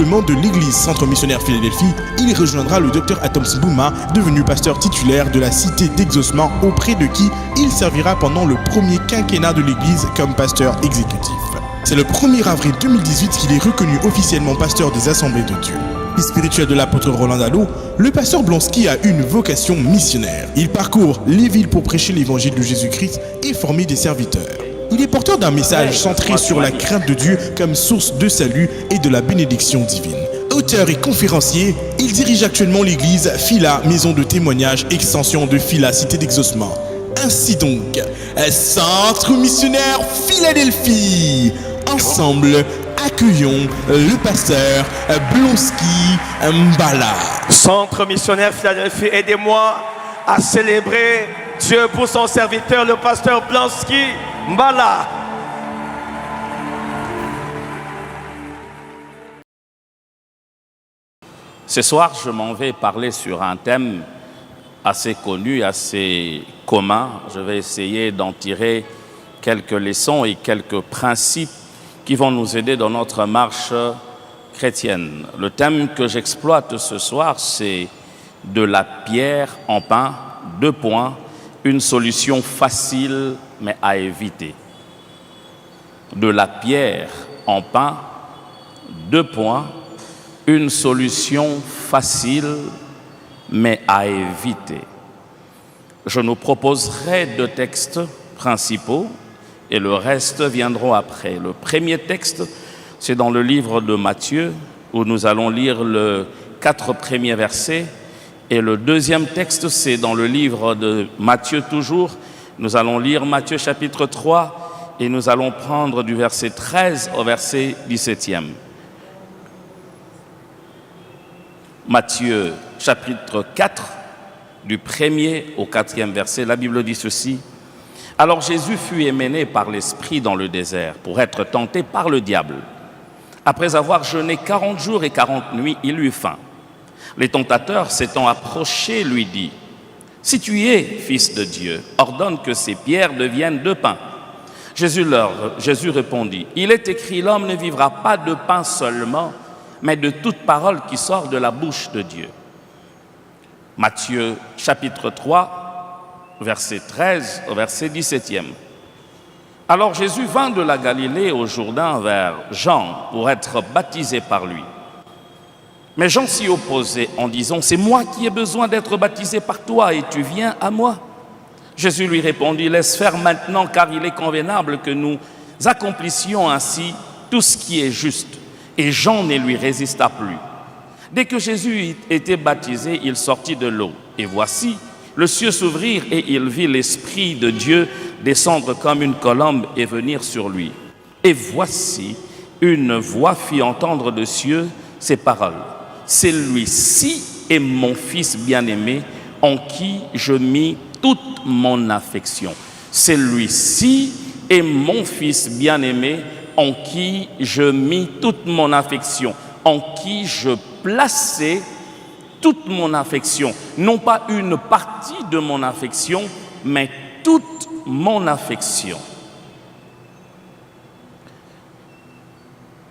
renouvellement de l'église Centre Missionnaire Philadelphie, il rejoindra le Dr Atoms Bouma, devenu pasteur titulaire de la cité d'Exaucement, auprès de qui il servira pendant le premier quinquennat de l'église comme pasteur exécutif. C'est le 1er avril 2018 qu'il est reconnu officiellement pasteur des Assemblées de Dieu. Fils spirituel de l'apôtre Roland Dallot, le pasteur Blonsky a une vocation missionnaire. Il parcourt les villes pour prêcher l'évangile de Jésus-Christ et former des serviteurs. Il est porteur d'un message centré sur la crainte de Dieu comme source de salut et de la bénédiction divine. Auteur et conférencier, il dirige actuellement l'église Phila, maison de témoignage, extension de Phila, cité d'Exaucement. Ainsi donc, Centre Missionnaire Philadelphie. Ensemble, accueillons le pasteur Blonsky Mbala. Centre Missionnaire Philadelphie, aidez-moi à célébrer Dieu pour son serviteur, le pasteur Blonsky Mbala. Ce soir, je m'en vais parler sur un thème assez connu, assez commun. Je vais essayer d'en tirer quelques leçons et quelques principes qui vont nous aider dans notre marche chrétienne. Le thème que j'exploite ce soir, c'est de la pierre en pain, 2 points, une solution facile mais à éviter. De la pierre en pain, 2 points, une solution facile mais à éviter. Je nous proposerai 2 textes principaux et le reste viendront après. Le premier texte, c'est dans le livre de Matthieu, où nous allons lire les 4 premiers versets. Et le deuxième texte, c'est dans le livre de Matthieu toujours. Nous allons lire Matthieu chapitre 3 et nous allons prendre du verset 13 au verset 17e. Matthieu chapitre 4, du 1er au 4e verset, la Bible dit ceci. Alors Jésus fut emmené par l'Esprit dans le désert pour être tenté par le diable. Après avoir jeûné 40 jours et 40 nuits, il eut faim. Les tentateurs s'étant approchés lui dit, « Si tu es fils de Dieu, ordonne que ces pierres deviennent de pain. » Jésus répondit, « Il est écrit, l'homme ne vivra pas de pain seulement, mais de toute parole qui sort de la bouche de Dieu. » Matthieu chapitre 3, verset 13 au verset 17e. Alors Jésus vint de la Galilée au Jourdain vers Jean pour être baptisé par lui. Mais Jean s'y opposait en disant, « C'est moi qui ai besoin d'être baptisé par toi et tu viens à moi. » Jésus lui répondit, « Laisse faire maintenant car il est convenable que nous accomplissions ainsi tout ce qui est juste. » Et Jean ne lui résista plus. Dès que Jésus était baptisé, il sortit de l'eau. Et voici, le ciel s'ouvrit et il vit l'Esprit de Dieu descendre comme une colombe et venir sur lui. Et voici, une voix fit entendre de cieux ces paroles. Celui-ci est mon Fils bien-aimé, en qui je mis toute mon affection. Celui-ci est mon Fils bien-aimé, en qui je mis toute mon affection, en qui je plaçais toute mon affection. Non pas une partie de mon affection, mais toute mon affection.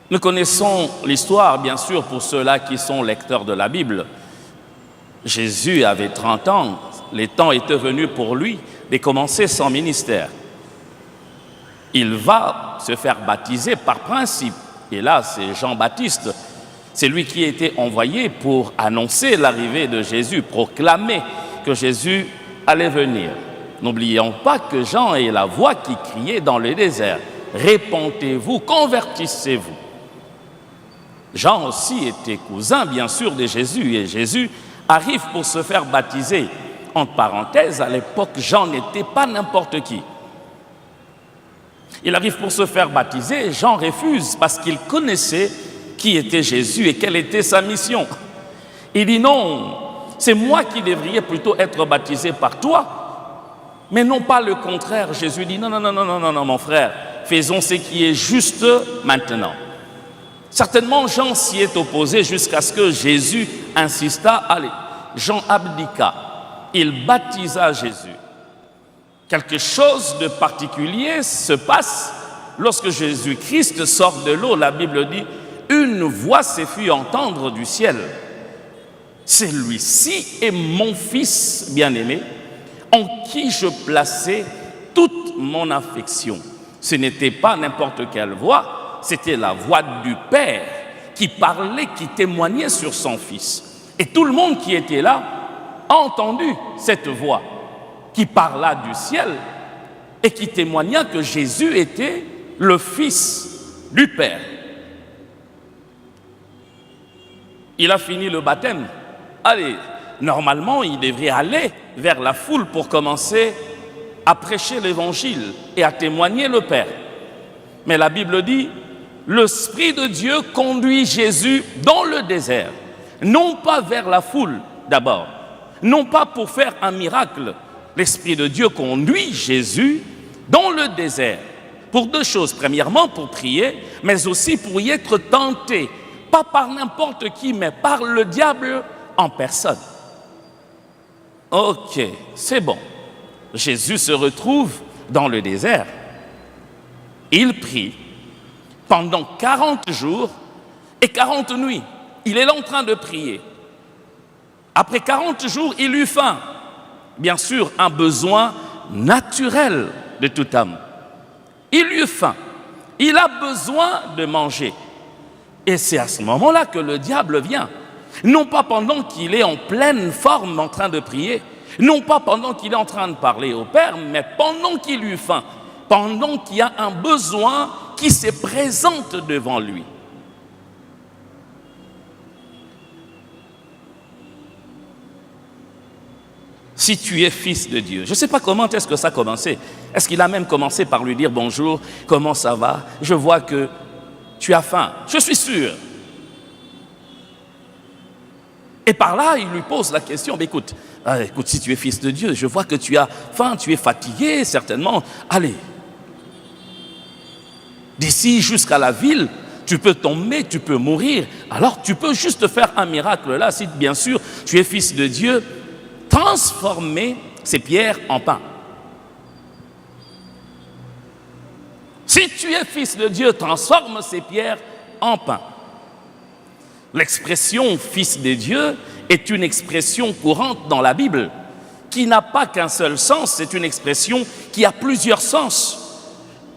Nous connaissons l'histoire, bien sûr, pour ceux-là qui sont lecteurs de la Bible. Jésus avait 30 ans, les temps étaient venus pour lui de commencer son ministère. Il va se faire baptiser par principe. Et là, c'est Jean-Baptiste. C'est lui qui a été envoyé pour annoncer l'arrivée de Jésus, proclamer que Jésus allait venir. N'oublions pas que Jean est la voix qui criait dans le désert. « Répentez-vous, convertissez-vous ». Jean aussi était cousin, bien sûr, de Jésus. Et Jésus arrive pour se faire baptiser. Entre parenthèses, à l'époque, Jean n'était pas n'importe qui. Il arrive pour se faire baptiser, Jean refuse parce qu'il connaissait qui était Jésus et quelle était sa mission. Il dit non, c'est moi qui devrais plutôt être baptisé par toi, mais non pas le contraire. Jésus dit non, mon frère, faisons ce qui est juste maintenant. Certainement, Jean s'y est opposé jusqu'à ce que Jésus insista. Allez, Jean abdiqua. Il baptisa Jésus. Quelque chose de particulier se passe lorsque Jésus-Christ sort de l'eau. La Bible dit, une voix s'est fait entendre du ciel. Celui-ci est mon fils bien-aimé, en qui je plaçais toute mon affection. Ce n'était pas n'importe quelle voix, c'était la voix du Père qui parlait, qui témoignait sur son fils. Et tout le monde qui était là a entendu cette voix qui parla du ciel et qui témoigna que Jésus était le Fils du Père. Il a fini le baptême. Allez, normalement, il devrait aller vers la foule pour commencer à prêcher l'évangile et à témoigner le Père. Mais la Bible dit, l'Esprit de Dieu conduit Jésus dans le désert, non pas vers la foule d'abord, non pas pour faire un miracle. L'Esprit de Dieu conduit Jésus dans le désert pour deux choses. Premièrement, pour prier, mais aussi pour y être tenté, pas par n'importe qui, mais par le diable en personne. Ok, c'est bon. Jésus se retrouve dans le désert. Il prie pendant 40 jours et 40 nuits. Il est là en train de prier. Après 40 jours, il eut faim. Bien sûr, un besoin naturel de toute âme. Il eut faim. Il a besoin de manger. Et c'est à ce moment-là que le diable vient. Non pas pendant qu'il est en pleine forme en train de prier, non pas pendant qu'il est en train de parler au Père, mais pendant qu'il eut faim, pendant qu'il y a un besoin qui se présente devant lui. Si tu es fils de Dieu, je ne sais pas comment est-ce que ça a commencé. Est-ce qu'il a même commencé par lui dire bonjour, comment ça va? Je vois que tu as faim. Je suis sûr. Et par là, il lui pose la question, écoute, si tu es fils de Dieu, je vois que tu as faim, tu es fatigué, certainement. Allez, d'ici jusqu'à la ville, tu peux tomber, tu peux mourir. Alors, tu peux juste faire un miracle là, si bien sûr tu es fils de Dieu, transformer ces pierres en pain. Si tu es fils de Dieu, transforme ces pierres en pain. L'expression « fils de Dieu » est une expression courante dans la Bible qui n'a pas qu'un seul sens, c'est une expression qui a plusieurs sens.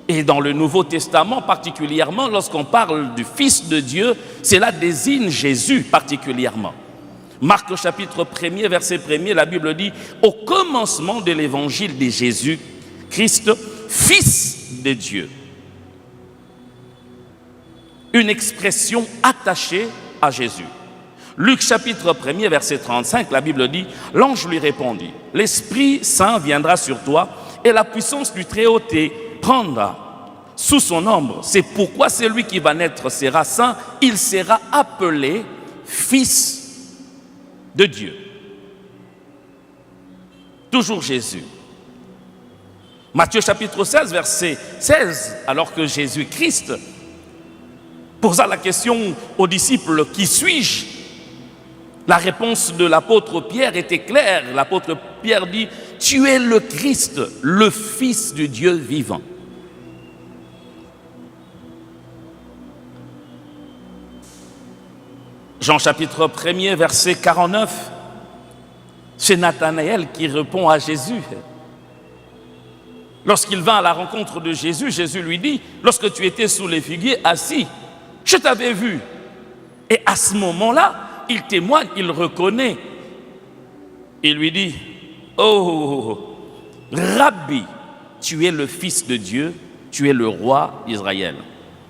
Et dans le Nouveau Testament particulièrement, lorsqu'on parle du Fils de Dieu, cela désigne Jésus particulièrement. Marc au chapitre 1er, verset 1er, la Bible dit « Au commencement de l'évangile de Jésus, Christ, Fils de Dieu ». Une expression attachée à Jésus. Luc chapitre 1er, verset 35, la Bible dit « L'ange lui répondit, l'Esprit Saint viendra sur toi et la puissance du Très-Haut te prendra sous son ombre. C'est pourquoi celui qui va naître sera saint, il sera appelé Fils de Dieu. » Toujours Jésus. Matthieu chapitre 16, verset 16, alors que Jésus-Christ posa la question aux disciples, qui suis-je? La réponse de l'apôtre Pierre était claire. L'apôtre Pierre dit, tu es le Christ, le Fils du Dieu vivant. Jean chapitre 1er, verset 49, c'est Nathanaël qui répond à Jésus. Lorsqu'il vint à la rencontre de Jésus, Jésus lui dit, lorsque tu étais sous les figuiers assis, je t'avais vu. Et à ce moment-là, il témoigne, il reconnaît. Il lui dit, oh, Rabbi, tu es le Fils de Dieu, tu es le roi d'Israël.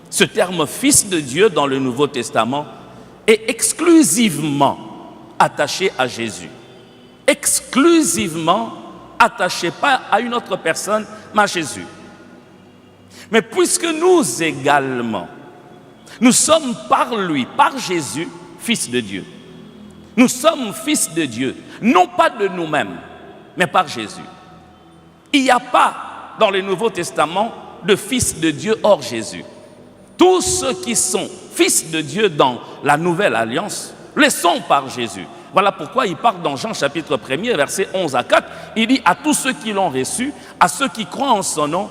Ce terme Fils de Dieu dans le Nouveau Testament est exclusivement attaché à Jésus. Exclusivement attaché, pas à une autre personne, mais à Jésus. Mais puisque nous également, nous sommes par lui, par Jésus, fils de Dieu. Nous sommes fils de Dieu, non pas de nous-mêmes, mais par Jésus. Il n'y a pas dans le Nouveau Testament de fils de Dieu hors Jésus. Tous ceux qui sont fils de Dieu dans la Nouvelle Alliance, les sont par Jésus. Voilà pourquoi il parle dans Jean chapitre 1er, versets 11 à 4. Il dit à tous ceux qui l'ont reçu, à ceux qui croient en son nom,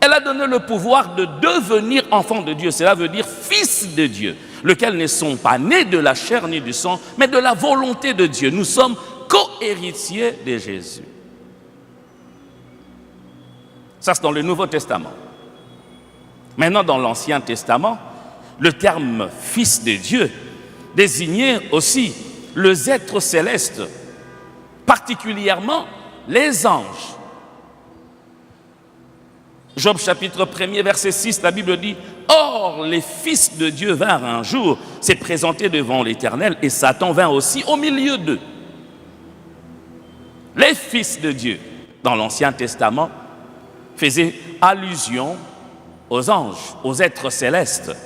Elle a donné le pouvoir de devenir enfant de Dieu. Cela veut dire fils de Dieu, lesquels ne sont pas nés de la chair ni du sang, mais de la volonté de Dieu. Nous sommes co-héritiers de Jésus. Ça, c'est dans le Nouveau Testament. Maintenant, dans l'Ancien Testament, le terme « fils de Dieu » désignait aussi les êtres célestes, particulièrement les anges. Job chapitre 1er, verset 6, la Bible dit « Or, les fils de Dieu vinrent un jour se présenter devant l'Éternel, et Satan vint aussi au milieu d'eux. » Les fils de Dieu, dans l'Ancien Testament, faisaient allusion aux anges, aux êtres célestes.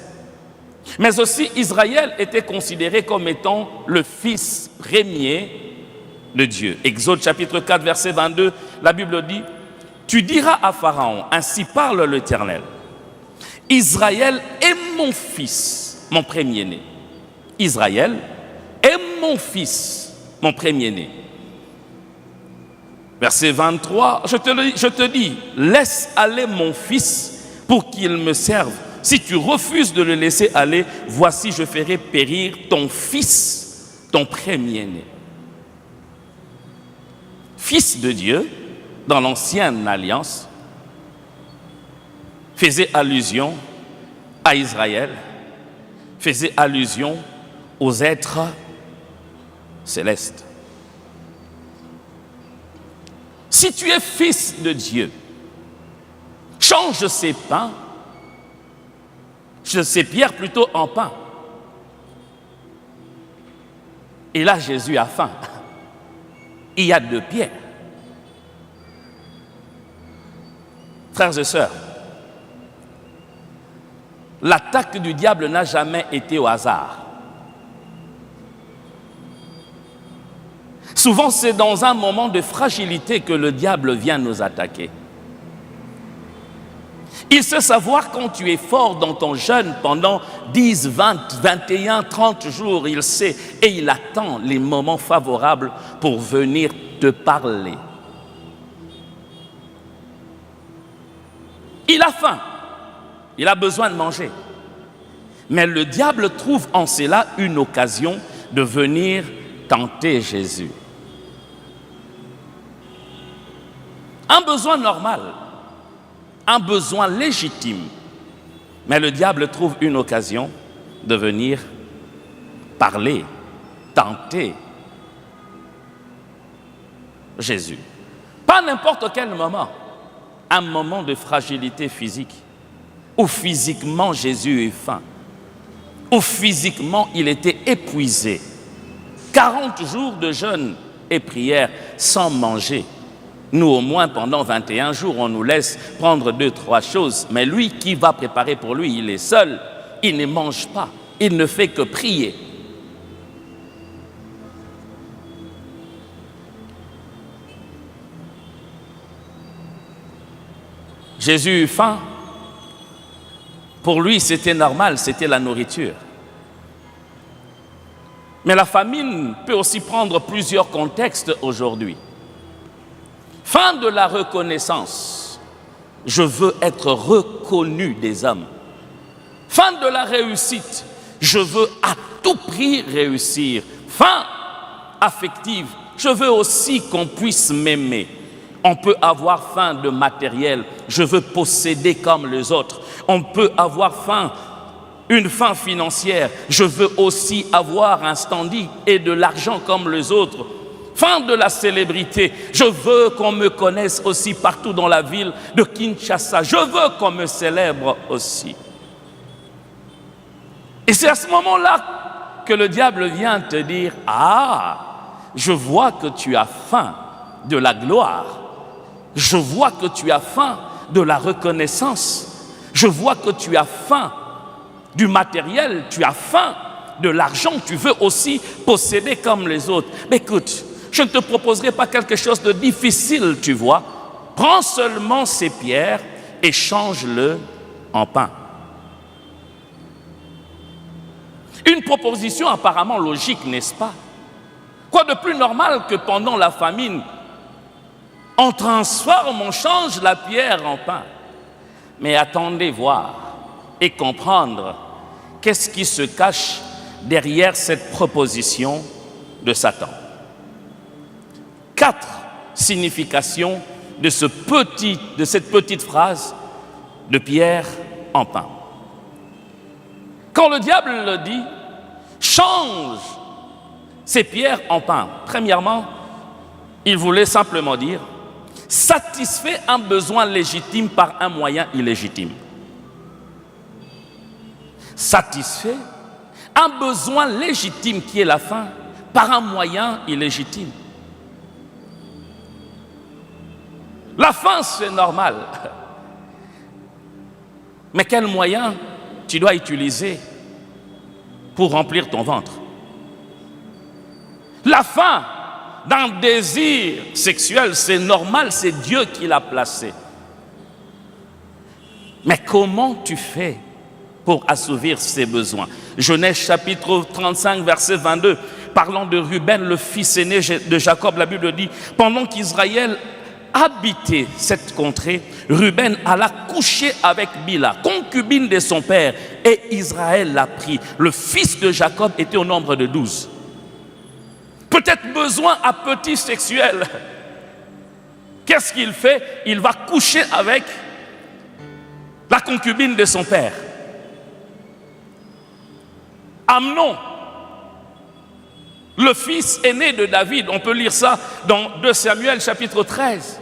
Mais aussi, Israël était considéré comme étant le fils premier de Dieu. Exode chapitre 4, verset 22, la Bible dit « Tu diras à Pharaon, ainsi parle l'Éternel, Israël est mon fils, mon premier-né. Israël est mon fils, mon premier-né. » Verset 23, je te dis, laisse aller mon fils pour qu'il me serve. Si tu refuses de le laisser aller, voici, je ferai périr ton fils, ton premier-né. Fils de Dieu, dans l'ancienne alliance, faisait allusion à Israël, faisait allusion aux êtres célestes. Si tu es fils de Dieu, change ces pains, ces pierres plutôt en pain. Et là, Jésus a faim. Il y a 2 pierres. Frères et sœurs, l'attaque du diable n'a jamais été au hasard. Souvent, c'est dans un moment de fragilité que le diable vient nous attaquer. Il sait savoir quand tu es fort dans ton jeûne pendant 10, 20, 21, 30 jours, il sait et il attend les moments favorables pour venir te parler. Il a faim, il a besoin de manger. Mais le diable trouve en cela une occasion de venir tenter Jésus. Un besoin normal, un besoin légitime. Mais le diable trouve une occasion de venir parler, tenter Jésus. Pas n'importe quel moment, un moment de fragilité physique, où physiquement Jésus est faim, où physiquement il était épuisé. 40 jours de jeûne et prière sans manger. Nous, au moins, pendant 21 jours, on nous laisse prendre 2, 3 choses. Mais lui, qui va préparer pour lui? Il est seul, il ne mange pas, il ne fait que prier. Jésus eut faim. Pour lui, c'était normal, c'était la nourriture. Mais la famine peut aussi prendre plusieurs contextes aujourd'hui. Fin de la reconnaissance. Je veux être reconnu des hommes. Fin de la réussite. Je veux à tout prix réussir. Fin affective. Je veux aussi qu'on puisse m'aimer. On peut avoir faim de matériel. Je veux posséder comme les autres. On peut avoir faim, une faim financière. Je veux aussi avoir un standing et de l'argent comme les autres. Fin de la célébrité. Je veux qu'on me connaisse aussi partout dans la ville de Kinshasa. Je veux qu'on me célèbre aussi. Et c'est à ce moment-là que le diable vient te dire « Ah, je vois que tu as faim de la gloire. Je vois que tu as faim de la reconnaissance. Je vois que tu as faim du matériel. Tu as faim de l'argent. Tu veux aussi posséder comme les autres. Mais écoute, je ne te proposerai pas quelque chose de difficile, tu vois. Prends seulement ces pierres et change-le en pain. » Une proposition apparemment logique, n'est-ce pas? Quoi de plus normal que pendant la famine, on transforme, on change la pierre en pain. Mais attendez voir et comprendre qu'est-ce qui se cache derrière cette proposition de Satan. 4 significations de cette petite phrase de pierre en pain. Quand le diable le dit, change ces pierres en pain. Premièrement, il voulait simplement dire, satisfait un besoin légitime par un moyen illégitime. Satisfait un besoin légitime qui est la faim par un moyen illégitime. La faim, c'est normal. Mais quel moyen tu dois utiliser pour remplir ton ventre? La faim d'un désir sexuel, c'est normal, c'est Dieu qui l'a placé. Mais comment tu fais pour assouvir ses besoins? Genèse chapitre 35, verset 22, parlant de Ruben, le fils aîné de Jacob, la Bible dit, pendant qu'Israël habitait cette contrée, Ruben alla coucher avec Bila, concubine de son père, et Israël l'a pris. Le fils de Jacob était au nombre de 12. Peut-être besoin appétit sexuel. Qu'est-ce qu'il fait? Il va coucher avec la concubine de son père. Amnon, le fils aîné de David, on peut lire ça dans 2 Samuel chapitre 13.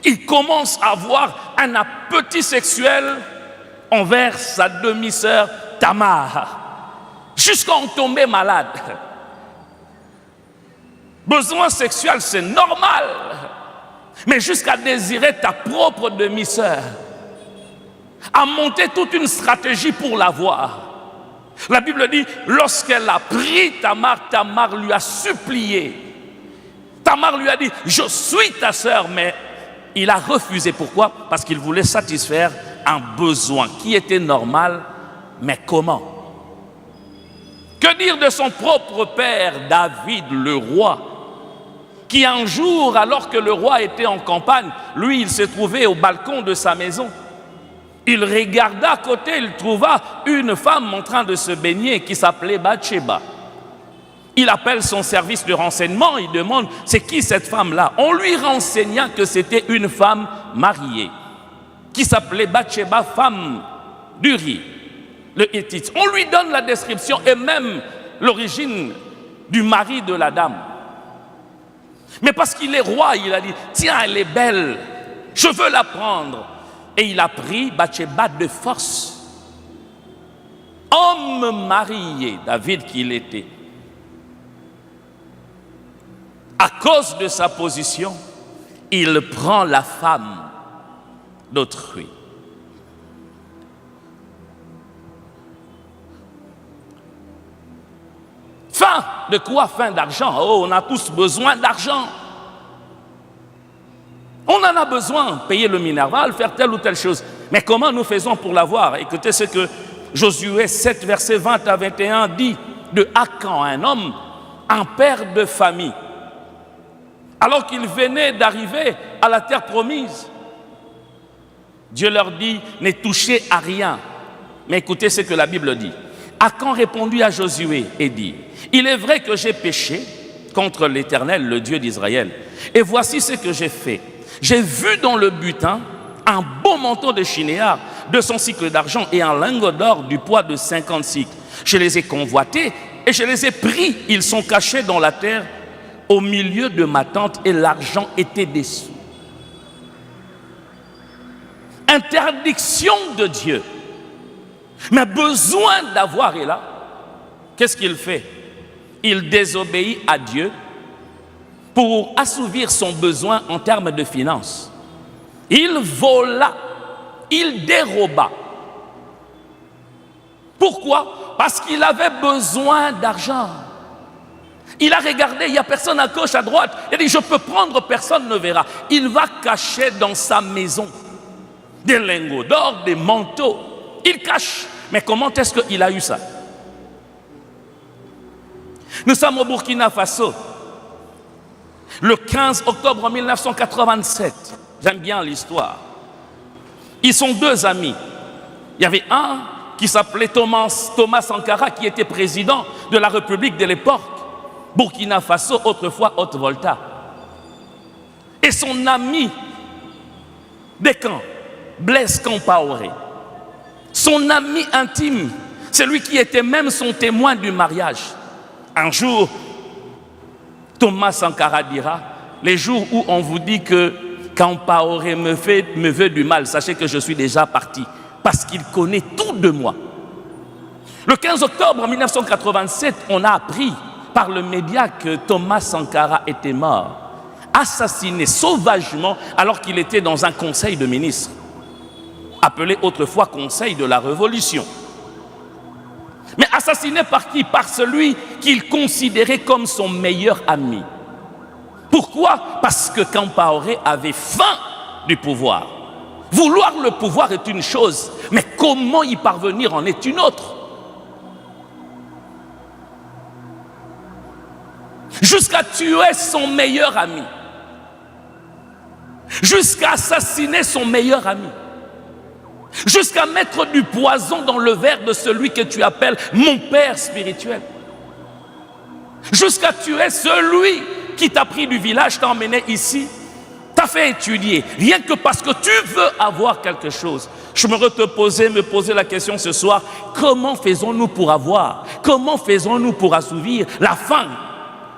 Il commence à avoir un appétit sexuel envers sa demi-sœur Tamar, jusqu'à en tomber malade. Besoin sexuel, c'est normal, mais jusqu'à désirer ta propre demi-sœur, à monter toute une stratégie pour l'avoir. La Bible dit, lorsqu'elle a pris Tamar, Tamar lui a supplié. Tamar lui a dit, je suis ta sœur, mais il a refusé. Pourquoi? Parce qu'il voulait satisfaire un besoin qui était normal, mais comment? Que dire de son propre père, David, le roi, qui un jour, alors que le roi était en campagne, lui, il s'est trouvé au balcon de sa maison. Il regarda à côté, il trouva une femme en train de se baigner qui s'appelait Bathsheba. Il appelle son service de renseignement, il demande, c'est qui cette femme-là? On lui renseigna que c'était une femme mariée, qui s'appelait Bathsheba, femme d'Uri, le Hétite. On lui donne la description et même l'origine du mari de la dame. Mais parce qu'il est roi, il a dit, tiens, elle est belle, je veux la prendre. Et il a pris Bathsheba de force. Homme marié, David qu'il était. À cause de sa position, il prend la femme d'autrui. Faim de quoi? Faim d'argent. Oh, on a tous besoin d'argent. On en a besoin, payer le minerval, faire telle ou telle chose. Mais comment nous faisons pour l'avoir? Écoutez ce que Josué 7, verset 20 à 21 dit de Akan, un homme, un père de famille. Alors qu'il venait d'arriver à la terre promise, Dieu leur dit, ne touchez à rien. Mais écoutez ce que la Bible dit. Akan répondit à Josué et dit, il est vrai que j'ai péché contre l'Éternel, le Dieu d'Israël. Et voici ce que j'ai fait. J'ai vu dans le butin un beau manteau de chinéar, 200 cycles d'argent et un lingot d'or du poids de 50 cycles. Je les ai convoités et je les ai pris. Ils sont cachés dans la terre au milieu de ma tente et l'argent était dessous. Interdiction de Dieu. Mais besoin d'avoir est là. Qu'est-ce qu'il fait? Il désobéit à Dieu pour assouvir son besoin en termes de finances. Il vola, il déroba. Pourquoi? Parce qu'il avait besoin d'argent. Il a regardé, il n'y a personne à gauche, à droite. Il a dit, je peux prendre, personne ne verra. Il va cacher dans sa maison des lingots d'or, des manteaux. Il cache. Mais comment est-ce qu'il a eu ça? Nous sommes au Burkina Faso. Le 15 octobre 1987, j'aime bien l'histoire. Ils sont deux amis. Il y avait un qui s'appelait Thomas Sankara, qui était président de la République de l'époque, Burkina Faso, autrefois Haute-Volta. Et son ami des camps, Blaise Compaoré, son ami intime, celui qui était même son témoin du mariage. Un jour, Thomas Sankara dira, les jours où on vous dit que Compaoré me veut du mal, sachez que je suis déjà parti, parce qu'il connaît tout de moi. Le 15 octobre 1987, on a appris par le média que Thomas Sankara était mort, assassiné sauvagement alors qu'il était dans un conseil de ministres, appelé autrefois Conseil de la Révolution. Mais assassiné par qui? Par celui qu'il considérait comme son meilleur ami. Pourquoi? Parce que Compaoré avait faim du pouvoir. Vouloir le pouvoir est une chose, mais comment y parvenir en est une autre. Jusqu'à tuer son meilleur ami. Jusqu'à assassiner son meilleur ami. Jusqu'à mettre du poison dans le verre de celui que tu appelles mon père spirituel. Jusqu'à tuer celui qui t'a pris du village, t'a emmené ici, t'a fait étudier, rien que parce que tu veux avoir quelque chose. Je me poser la question ce soir, comment faisons-nous pour avoir? Comment faisons-nous pour assouvir la faim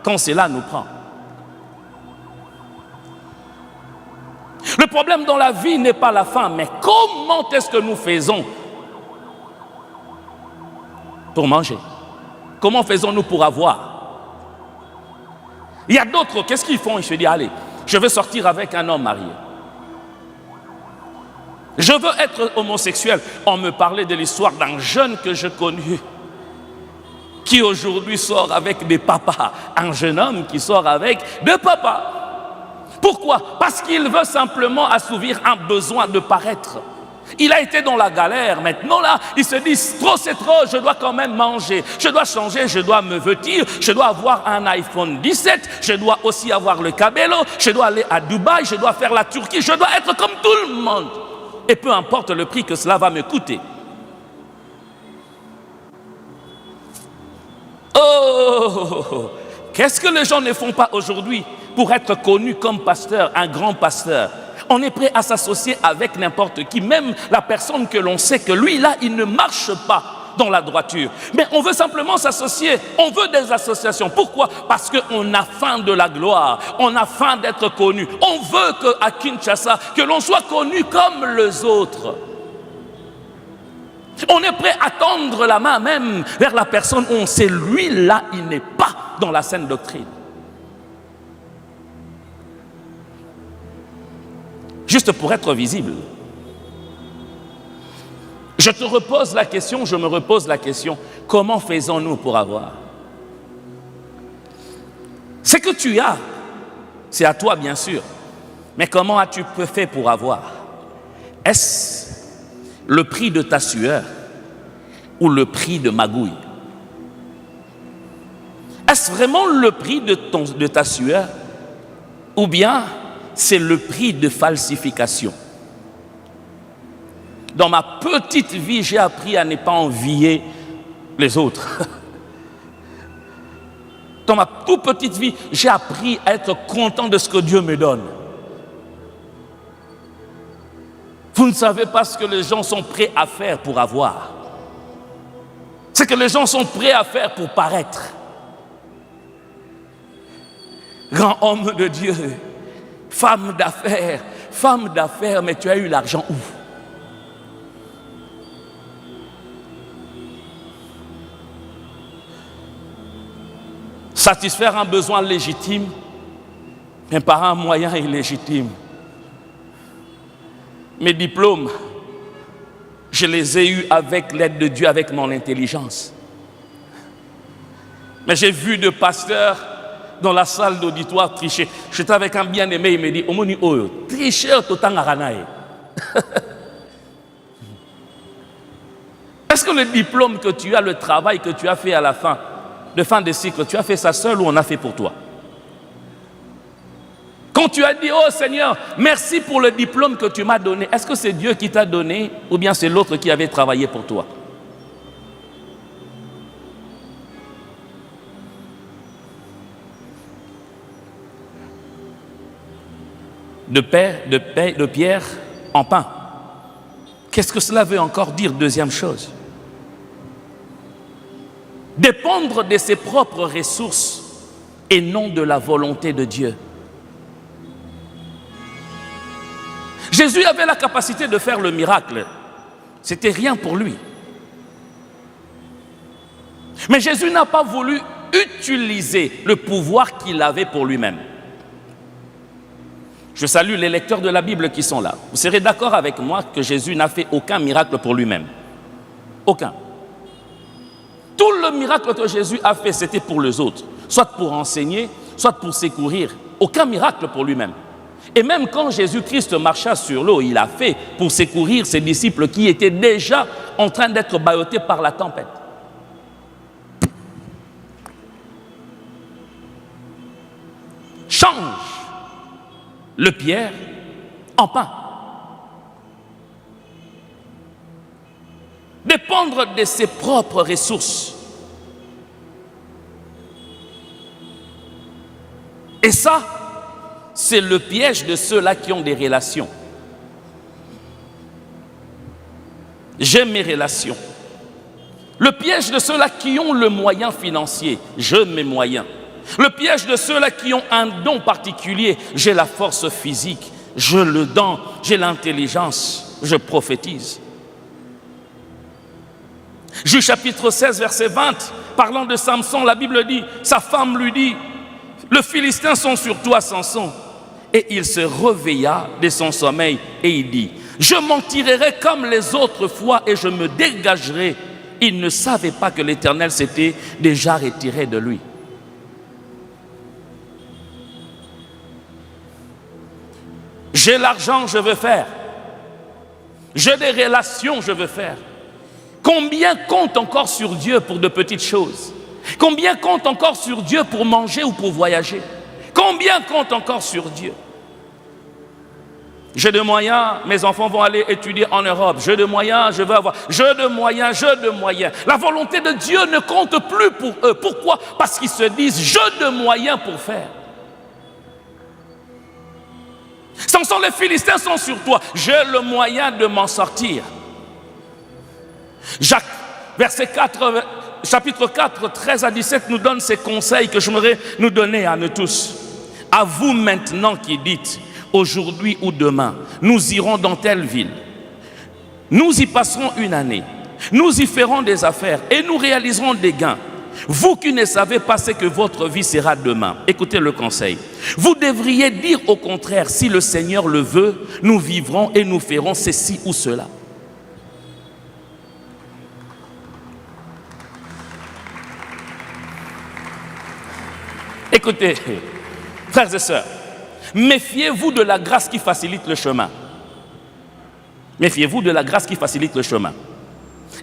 quand cela nous prend? Le problème dans la vie n'est pas la faim, mais comment est-ce que nous faisons pour manger? Comment faisons-nous pour avoir? Il y a d'autres, qu'est-ce qu'ils font? Ils se disent, allez, je veux sortir avec un homme marié. Je veux être homosexuel. On me parlait de l'histoire d'un jeune que je connais, qui aujourd'hui sort avec des papas. Un jeune homme qui sort avec deux papas. Pourquoi? Parce qu'il veut simplement assouvir un besoin de paraître. Il a été dans la galère, maintenant là, il se dit, trop c'est trop, je dois quand même manger, je dois changer, je dois me vêtir, je dois avoir un iPhone 17, je dois aussi avoir le cabello, je dois aller à Dubaï, je dois faire la Turquie, je dois être comme tout le monde. Et peu importe le prix que cela va me coûter. Oh, qu'est-ce que les gens ne font pas aujourd'hui pour être connus comme pasteur, un grand pasteur? On est prêt à s'associer avec n'importe qui, même la personne que l'on sait que lui, là, il ne marche pas dans la droiture. Mais on veut simplement s'associer, on veut des associations. Pourquoi? Parce qu'on a faim de la gloire, on a faim d'être connu. On veut qu'à Kinshasa, que l'on soit connu comme les autres. On est prêt à tendre la main même vers la personne où on sait, lui, là, il n'est pas dans la saine doctrine. Juste pour être visible. Je te repose la question, je me repose la question, comment faisons-nous pour avoir? Ce que tu as, c'est à toi bien sûr, mais comment as-tu fait pour avoir? Est-ce le prix de ta sueur ou le prix de magouille? Est-ce vraiment le prix de ta sueur ou bien c'est le prix de falsification? Dans ma petite vie, j'ai appris à ne pas envier les autres. Dans ma toute petite vie, j'ai appris à être content de ce que Dieu me donne. Vous ne savez pas ce que les gens sont prêts à faire pour avoir. Ce que les gens sont prêts à faire pour paraître. Grand homme de Dieu, femme d'affaires, mais tu as eu l'argent où? Satisfaire un besoin légitime, mais par un moyen illégitime. Mes diplômes, je les ai eus avec l'aide de Dieu, avec mon intelligence. Mais j'ai vu de pasteurs dans la salle d'auditoire tricher. J'étais avec un bien-aimé, il me dit, Omoni Oyo, tricheur total aranae. Est-ce que le diplôme que tu as, le travail que tu as fait à la fin, de fin de cycle, tu as fait ça seul ou on a fait pour toi? Quand Quand tu as dit, oh Seigneur, merci pour le diplôme que tu m'as donné, est-ce que c'est Dieu qui t'a donné ou bien c'est l'autre qui avait travaillé pour toi? De pierre en pain. Qu'est-ce que cela veut encore dire? Deuxième chose. Dépendre de ses propres ressources et non de la volonté de Dieu. Jésus avait la capacité de faire le miracle. C'était rien pour lui. Mais Jésus n'a pas voulu utiliser le pouvoir qu'il avait pour lui-même. Je salue les lecteurs de la Bible qui sont là. Vous serez d'accord avec moi que Jésus n'a fait aucun miracle pour lui-même. Aucun. Tout le miracle que Jésus a fait, c'était pour les autres. Soit pour enseigner, soit pour secourir. Aucun miracle pour lui-même. Et même quand Jésus-Christ marcha sur l'eau, il a fait pour secourir ses disciples qui étaient déjà en train d'être ballottés par la tempête. Change le pierre en pain. Dépendre de ses propres ressources. Et ça, c'est le piège de ceux-là qui ont des relations. J'ai mes relations. Le piège de ceux-là qui ont le moyen financier, j'ai mes moyens. Le piège de ceux-là qui ont un don particulier, j'ai la force physique, j'ai le don, j'ai l'intelligence, je prophétise. Juge chapitre 16, verset 20, parlant de Samson, la Bible dit, sa femme lui dit, le Philistin sont sur toi, Samson. Et il se réveilla de son sommeil et il dit, je m'en tirerai comme les autres fois et je me dégagerai. Il ne savait pas que l'Éternel s'était déjà retiré de lui. J'ai l'argent, je veux faire. J'ai des relations, je veux faire. Combien compte encore sur Dieu pour de petites choses? Combien compte encore sur Dieu pour manger ou pour voyager? Combien compte encore sur Dieu? J'ai de moyens, mes enfants vont aller étudier en Europe. J'ai de moyens, je veux avoir. J'ai de moyens, j'ai de moyens. La volonté de Dieu ne compte plus pour eux. Pourquoi? Parce qu'ils se disent, j'ai de moyens pour faire. Samson, les Philistins sont sur toi. J'ai le moyen de m'en sortir. Jacques, verset 4, chapitre 4, 13 à 17 nous donne ces conseils que j'aimerais nous donner à nous tous. À vous maintenant qui dites, aujourd'hui ou demain, nous irons dans telle ville. Nous y passerons une année. Nous y ferons des affaires et nous réaliserons des gains. Vous qui ne savez pas ce que votre vie sera demain, écoutez le conseil. Vous devriez dire au contraire, si le Seigneur le veut, nous vivrons et nous ferons ceci ou cela. Écoutez, frères et sœurs, méfiez-vous de la grâce qui facilite le chemin. Méfiez-vous de la grâce qui facilite le chemin.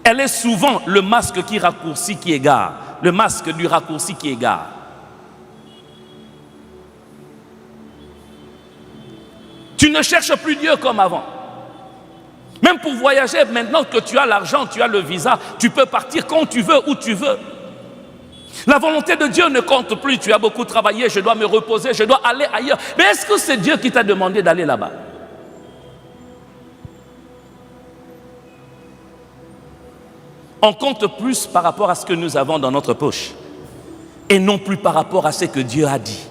Elle est souvent le masque qui raccourcit, qui égare. Le masque du raccourci qui égare. Tu ne cherches plus Dieu comme avant. Même pour voyager, maintenant que tu as l'argent, tu as le visa, tu peux partir quand tu veux, où tu veux. La volonté de Dieu ne compte plus. Tu as beaucoup travaillé, je dois me reposer, je dois aller ailleurs. Mais est-ce que c'est Dieu qui t'a demandé d'aller là-bas? On compte plus par rapport à ce que nous avons dans notre poche et non plus par rapport à ce que Dieu a dit.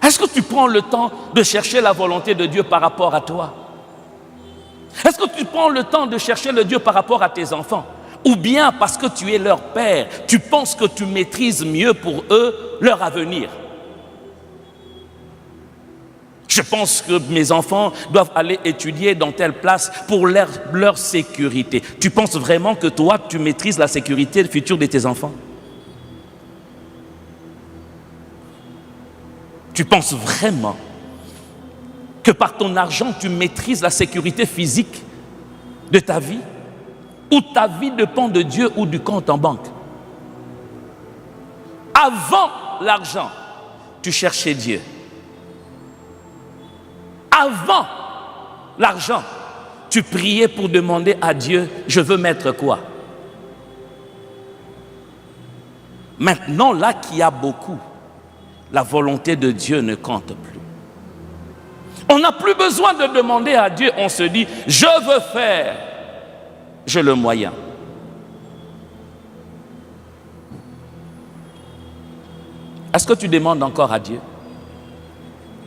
Est-ce que tu prends le temps de chercher la volonté de Dieu par rapport à toi? Est-ce que tu prends le temps de chercher le Dieu par rapport à tes enfants? Ou bien parce que tu es leur père, tu penses que tu maîtrises mieux pour eux leur avenir? Je pense que mes enfants doivent aller étudier dans telle place pour leur sécurité. Tu penses vraiment que toi, tu maîtrises la sécurité future de tes enfants? Tu penses vraiment que par ton argent, tu maîtrises la sécurité physique de ta vie? Ou ta vie dépend de Dieu ou du compte en banque? Avant l'argent, tu cherchais Dieu. Avant l'argent, tu priais pour demander à Dieu, je veux mettre quoi? Maintenant, là qu'il y a beaucoup, la volonté de Dieu ne compte plus. On n'a plus besoin de demander à Dieu, on se dit, je veux faire, j'ai le moyen. Est-ce que tu demandes encore à Dieu?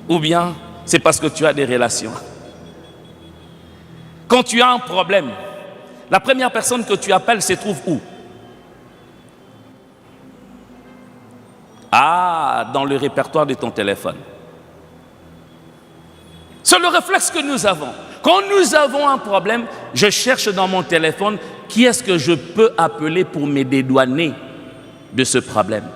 Ou bien c'est parce que tu as des relations? Quand tu as un problème, la première personne que tu appelles se trouve où? Ah, dans le répertoire de ton téléphone. C'est le réflexe que nous avons. Quand nous avons un problème, je cherche dans mon téléphone qui est-ce que je peux appeler pour me dédouaner de ce problème.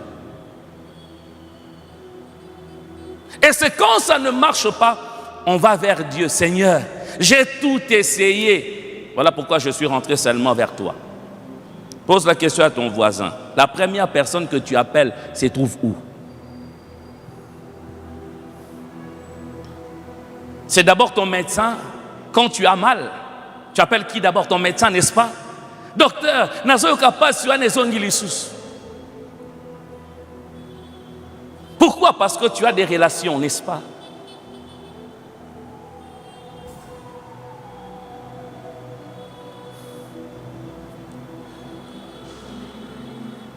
Et c'est quand ça ne marche pas, on va vers Dieu. Seigneur, j'ai tout essayé. Voilà pourquoi je suis rentré seulement vers toi. Pose la question à ton voisin. La première personne que tu appelles se trouve où? C'est d'abord ton médecin. Quand tu as mal, tu appelles qui d'abord? Ton médecin, n'est-ce pas? Docteur, nazoyoka pasi wana ezongi lisusu. Pourquoi? Parce que tu as des relations, n'est-ce pas?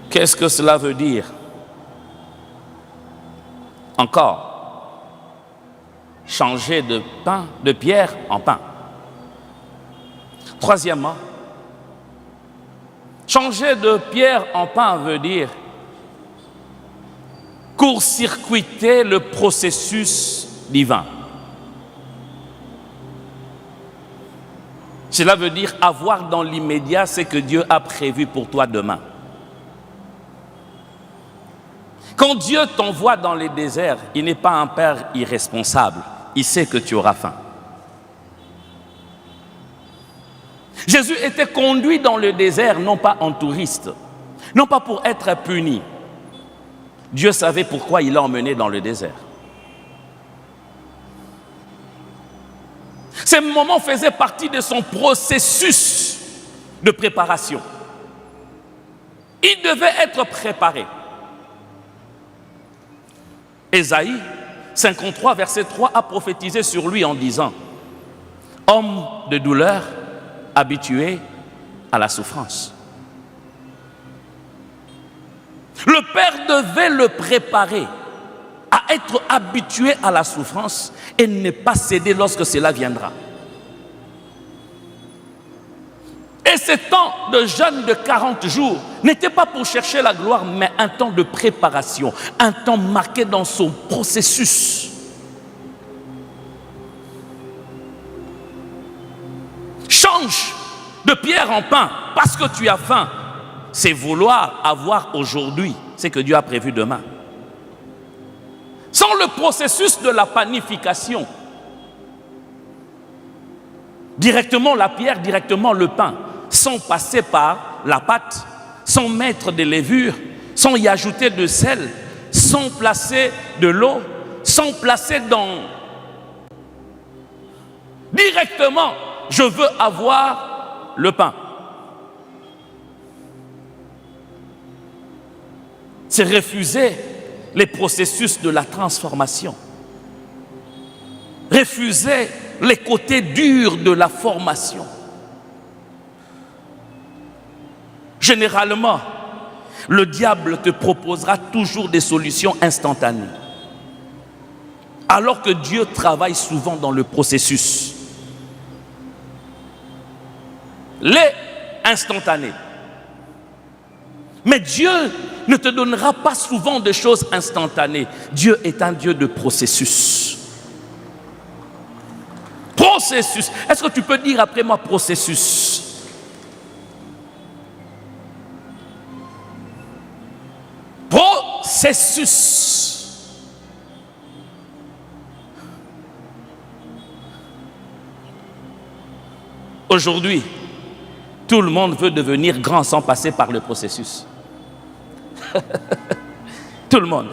Qu'est-ce que cela veut dire? Encore, changer de pain, de pierre en pain. Troisièmement, changer de pierre en pain veut dire court-circuiter le processus divin. Cela veut dire avoir dans l'immédiat ce que Dieu a prévu pour toi demain. Quand Dieu t'envoie dans les déserts, il n'est pas un père irresponsable. Il sait que tu auras faim. Jésus était conduit dans le désert, non pas en touriste, non pas pour être puni. Dieu savait pourquoi il l'a emmené dans le désert. Ces moments faisaient partie de son processus de préparation. Il devait être préparé. Ésaïe 53, verset 3 a prophétisé sur lui en disant « Homme de douleur, habitué à la souffrance ». Le Père devait le préparer à être habitué à la souffrance et ne pas céder lorsque cela viendra. Et ce temps de jeûne de 40 jours n'était pas pour chercher la gloire, mais un temps de préparation, un temps marqué dans son processus. Change de pierre en pain parce que tu as faim. C'est vouloir avoir aujourd'hui ce que Dieu a prévu demain. Sans le processus de la panification, directement la pierre, directement le pain, sans passer par la pâte, sans mettre des levures, sans y ajouter de sel, sans placer de l'eau, sans placer dans... Directement, je veux avoir le pain. C'est refuser les processus de la transformation. Refuser les côtés durs de la formation. Généralement, le diable te proposera toujours des solutions instantanées. Alors que Dieu travaille souvent dans le processus. Les instantanés. Mais Dieu ne te donnera pas souvent de choses instantanées. Dieu est un Dieu de processus. Processus. Est-ce que tu peux dire après moi processus? Processus. Aujourd'hui, tout le monde veut devenir grand sans passer par le processus. Tout le monde.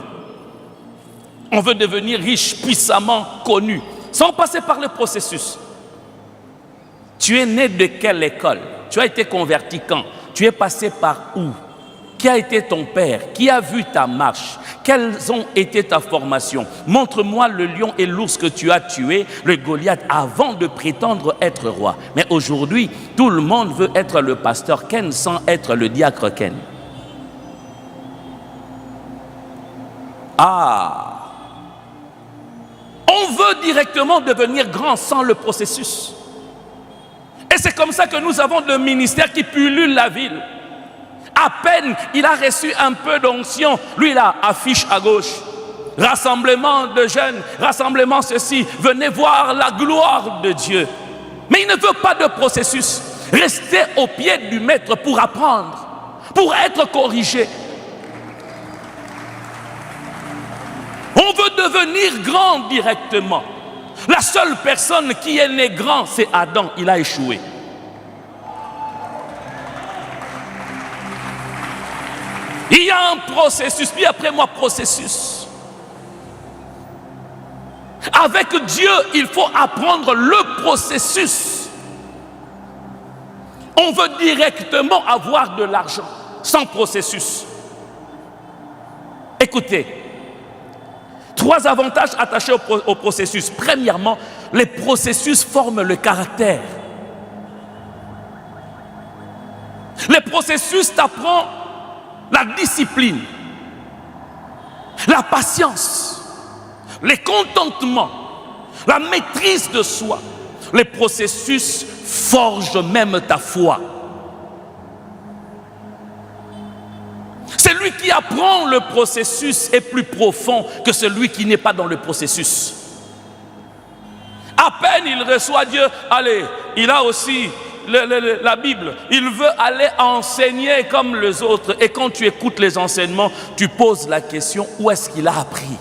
On veut devenir riche, puissamment connu, sans passer par le processus. Tu es né de quelle école? Tu as été converti quand? Tu es passé par où? Qui a été ton père? Qui a vu ta marche? Quelles ont été ta formation? Montre-moi le lion et l'ours que tu as tué, le Goliath, avant de prétendre être roi. Mais aujourd'hui, tout le monde veut être le pasteur Ken sans être le diacre Ken. Ah! On veut directement devenir grand sans le processus. Et c'est comme ça que nous avons le ministère qui pullule la ville. À peine il a reçu un peu d'onction, lui là, affiche à gauche. Rassemblement de jeunes, rassemblement ceci, venez voir la gloire de Dieu. Mais il ne veut pas de processus. Restez au pied du maître pour apprendre, pour être corrigé. On veut devenir grand directement. La seule personne qui est née grand, c'est Adam. Il a échoué. Il y a un processus, puis après moi, processus. Avec Dieu, il faut apprendre le processus. On veut directement avoir de l'argent, sans processus. Écoutez. 3 avantages attachés au processus. Premièrement, les processus forment le caractère. Les processus t'apprennent la discipline, la patience, les contentements, la maîtrise de soi. Les processus forgent même ta foi. Celui qui apprend le processus est plus profond que celui qui n'est pas dans le processus. À peine il reçoit Dieu, allez, il a aussi la Bible. Il veut aller enseigner comme les autres. Et quand tu écoutes les enseignements, tu poses la question, où est-ce qu'il a appris?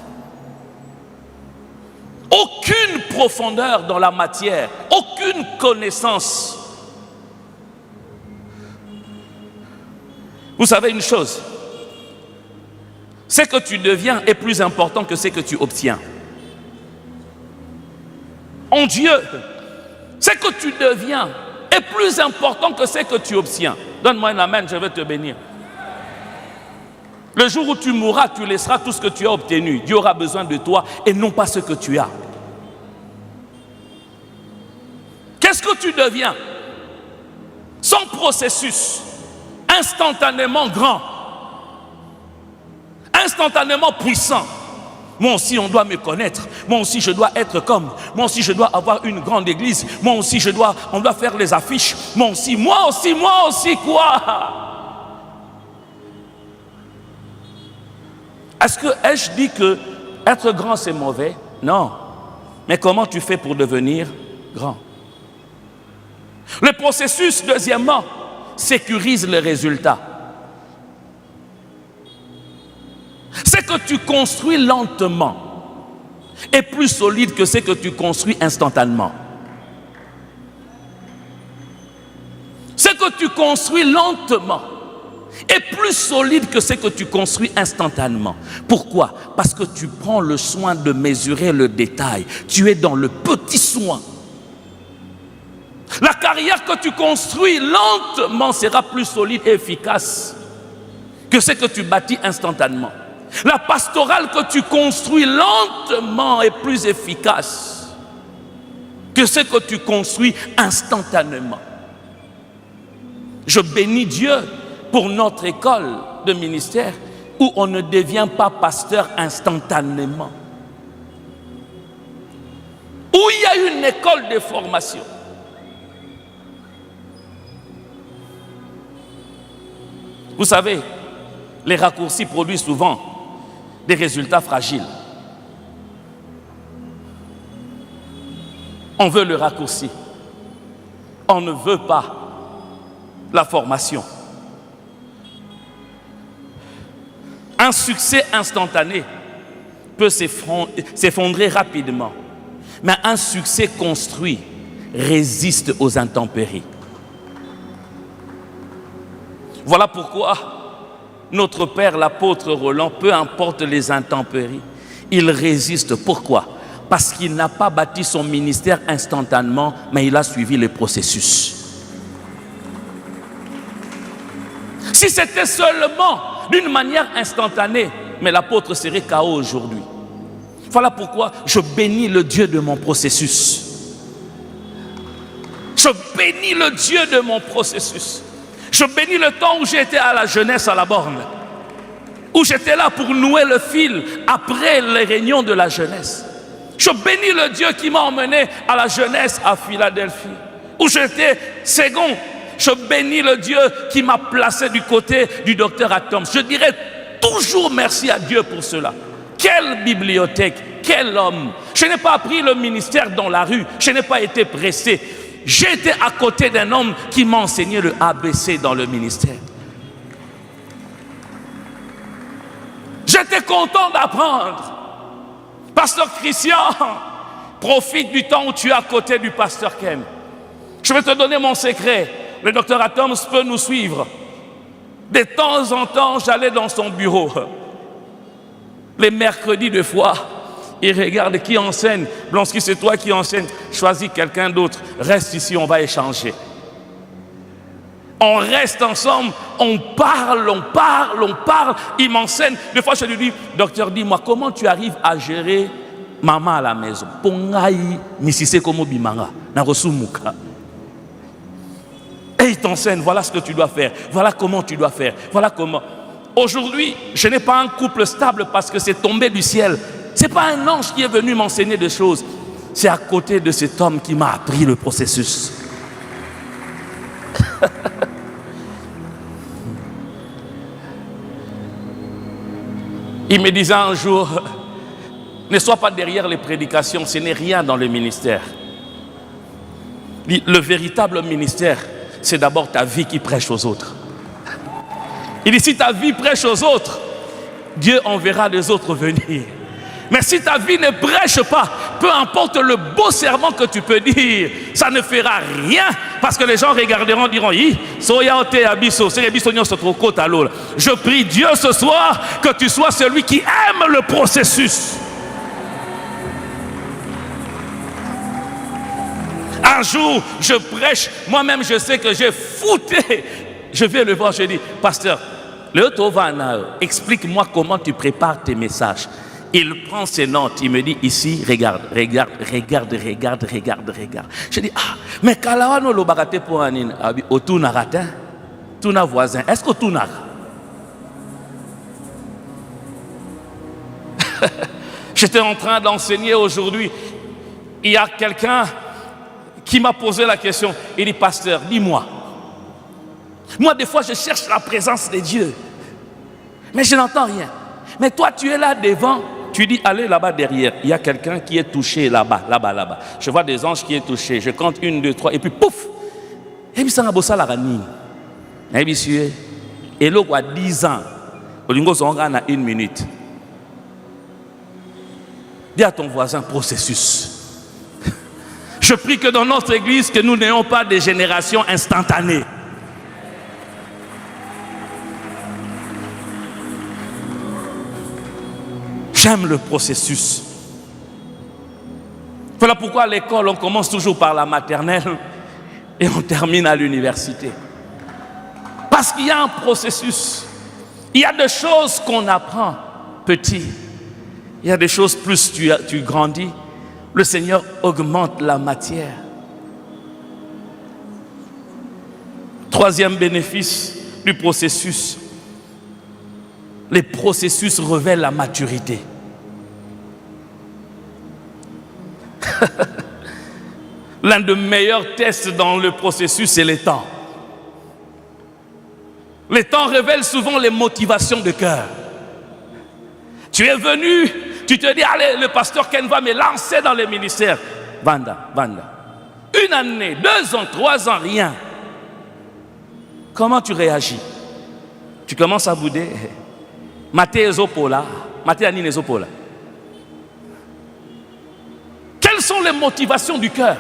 Aucune profondeur dans la matière, aucune connaissance. Vous savez une chose? Ce que tu deviens est plus important que ce que tu obtiens. En Dieu, ce que tu deviens est plus important que ce que tu obtiens. Donne-moi un amen, je vais te bénir. Le jour où tu mourras, tu laisseras tout ce que tu as obtenu. Dieu aura besoin de toi et non pas ce que tu as. Qu'est-ce que tu deviens? Sans processus, instantanément grand, instantanément puissant. Moi aussi, on doit me connaître. Moi aussi, je dois être comme. Moi aussi, je dois avoir une grande église. Moi aussi, on doit faire les affiches. Moi aussi, quoi? Ai-je dit que être grand, c'est mauvais? Non. Mais comment tu fais pour devenir grand? Le processus, deuxièmement, sécurise le résultat. Ce que tu construis lentement est plus solide que ce que tu construis instantanément. Ce que tu construis lentement est plus solide que ce que tu construis instantanément. Pourquoi? Parce que tu prends le soin de mesurer le détail. Tu es dans le petit soin. La carrière que tu construis lentement sera plus solide et efficace que ce que tu bâtis instantanément. La pastorale que tu construis lentement est plus efficace que ce que tu construis instantanément. Je bénis Dieu pour notre école de ministère où on ne devient pas pasteur instantanément. Où il y a une école de formation. Vous savez, les raccourcis produisent souvent des résultats fragiles. On veut le raccourci. On ne veut pas la formation. Un succès instantané peut s'effondrer rapidement, mais un succès construit résiste aux intempéries. Voilà pourquoi notre père, l'apôtre Roland, peu importe les intempéries, il résiste. Pourquoi? Parce qu'il n'a pas bâti son ministère instantanément, mais il a suivi les processus. Si c'était seulement d'une manière instantanée, mais l'apôtre serait KO aujourd'hui. Voilà pourquoi je bénis le Dieu de mon processus. Je bénis le Dieu de mon processus. Je bénis le temps où j'étais à la jeunesse à la borne, où j'étais là pour nouer le fil après les réunions de la jeunesse. Je bénis le Dieu qui m'a emmené à la jeunesse à Philadelphie, où j'étais second. Je bénis le Dieu qui m'a placé du côté du docteur Atoms. Je dirai toujours merci à Dieu pour cela. Quelle bibliothèque, quel homme. Je n'ai pas appris le ministère dans la rue, je n'ai pas été pressé. J'ai été à côté d'un homme qui m'a enseigné le ABC dans le ministère. J'étais content d'apprendre. Pasteur Christian, profite du temps où tu es à côté du pasteur Ken. Je vais te donner mon secret. Le docteur Atoms peut nous suivre. De temps en temps, j'allais dans son bureau. Les mercredis, des fois, il regarde qui enseigne. Blonsky, c'est toi qui enseigne. Choisis quelqu'un d'autre. Reste ici, on va échanger. On reste ensemble, on parle. Il m'enseigne. Des fois, je lui dis, docteur, dis-moi, comment tu arrives à gérer maman à la maison? Pongaï, misise komo bimanga, na rosumuka. Et il t'enseigne, voilà ce que tu dois faire, voilà comment tu dois faire, voilà comment. Aujourd'hui, je n'ai pas un couple stable parce que c'est tombé du ciel. Ce n'est pas un ange qui est venu m'enseigner des choses. C'est à côté de cet homme qui m'a appris le processus. Il me disait un jour, ne sois pas derrière les prédications, ce n'est rien dans le ministère. Le véritable ministère, c'est d'abord ta vie qui prêche aux autres. Il dit, si ta vie prêche aux autres, Dieu enverra les autres venir. Mais si ta vie ne prêche pas, peu importe le beau serment que tu peux dire, ça ne fera rien. Parce que les gens regarderont, diront, je prie Dieu ce soir que tu sois celui qui aime le processus. Un jour, je prêche, moi-même je sais que j'ai fouté. Je vais le voir, je dis, pasteur, le Tovana, explique-moi comment tu prépares tes messages. Il prend ses notes, il me dit ici, regarde. Je dis, mais Kalawano lo bagate pour anin, autour narata, tout na voisin, est-ce que tout n'a? J'étais en train d'enseigner aujourd'hui, il y a quelqu'un qui m'a posé la question, il dit, pasteur, dis-moi. Moi, des fois, je cherche la présence de Dieu, mais je n'entends rien. Mais toi, tu es là devant. Tu dis, allez là-bas derrière. Il y a quelqu'un qui est touché là-bas. Je vois des anges qui sont touchés. Je compte 1, 2, 3. Et puis, pouf! Et puis, ça n'a pas ça la rani. Et puis, monsieur, et là, à 10 ans, au lingo, on a 1 minute. Dis à ton voisin, processus. Je prie que dans notre église, que nous n'ayons pas des générations instantanées. J'aime le processus. Voilà pourquoi à l'école, on commence toujours par la maternelle et on termine à l'université. Parce qu'il y a un processus. Il y a des choses qu'on apprend petit. Il y a des choses, plus tu grandis, le Seigneur augmente la matière. Troisième bénéfice du processus. Les processus révèlent la maturité. L'un des meilleurs tests dans le processus, c'est le temps. Le temps révèle souvent les motivations de cœur. Tu es venu, tu te dis, allez, le pasteur Ken va me lancer dans le ministère. Vanda. 1 année, 2 ans, 3 ans, rien. Comment tu réagis? Tu commences à bouder. Quelles sont les motivations du cœur?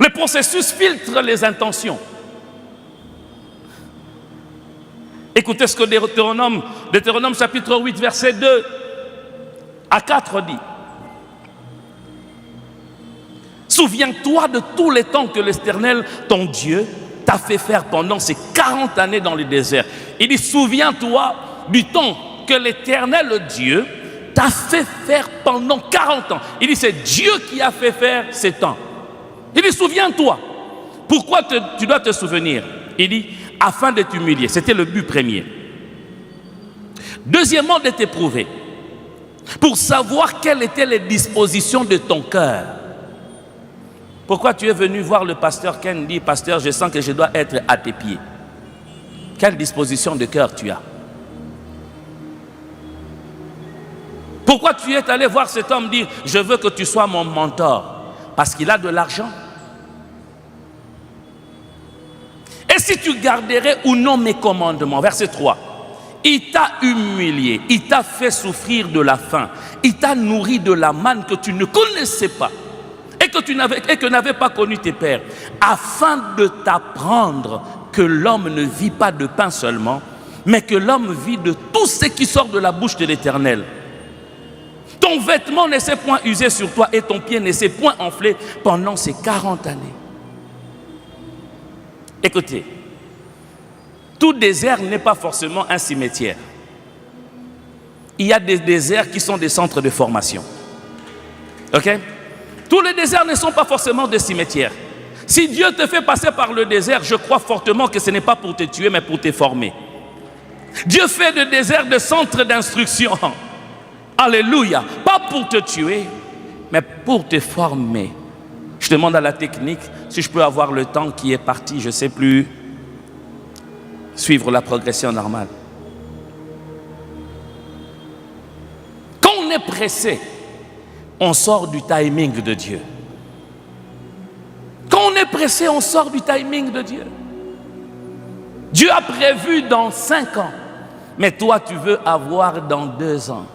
Le processus filtre les intentions. Écoutez ce que Deutéronome chapitre 8, verset 2 à 4 dit. Souviens-toi de tous les temps que l'Éternel, ton Dieu, t'a fait faire pendant ces 40 années dans le désert. Il dit, souviens-toi du temps que l'Éternel Dieu t'a fait faire pendant 40 ans. Il dit, c'est Dieu qui a fait faire ces temps. Il dit, souviens-toi. Pourquoi tu dois te souvenir? Il dit, afin de t'humilier. C'était le but premier. Deuxièmement, de t'éprouver. Pour savoir quelles étaient les dispositions de ton cœur. Pourquoi tu es venu voir le pasteur Ken dit, pasteur, je sens que je dois être à tes pieds. Quelle disposition de cœur tu as? Pourquoi tu es allé voir cet homme dire, je veux que tu sois mon mentor? Parce qu'il a de l'argent. Et si tu garderais ou non mes commandements, verset 3, il t'a humilié, il t'a fait souffrir de la faim, il t'a nourri de la manne que tu ne connaissais pas et que n'avaient pas connu tes pères, afin de t'apprendre que l'homme ne vit pas de pain seulement, mais que l'homme vit de tout ce qui sort de la bouche de l'Éternel. Ton vêtement ne s'est point usé sur toi et ton pied ne s'est point enflé pendant ces 40 années. Écoutez, tout désert n'est pas forcément un cimetière. Il y a des déserts qui sont des centres de formation. Ok? Tous les déserts ne sont pas forcément des cimetières. Si Dieu te fait passer par le désert, je crois fortement que ce n'est pas pour te tuer, mais pour te former. Dieu fait le désert de centre d'instruction. Alléluia. Pas pour te tuer, mais pour te former. Je demande à la technique si je peux avoir le temps qui est parti, je ne sais plus suivre la progression normale. Quand on est pressé, on sort du timing de Dieu. Quand on est pressé, on sort du timing de Dieu. Dieu a prévu dans 5 ans, mais toi tu veux avoir dans 2 ans.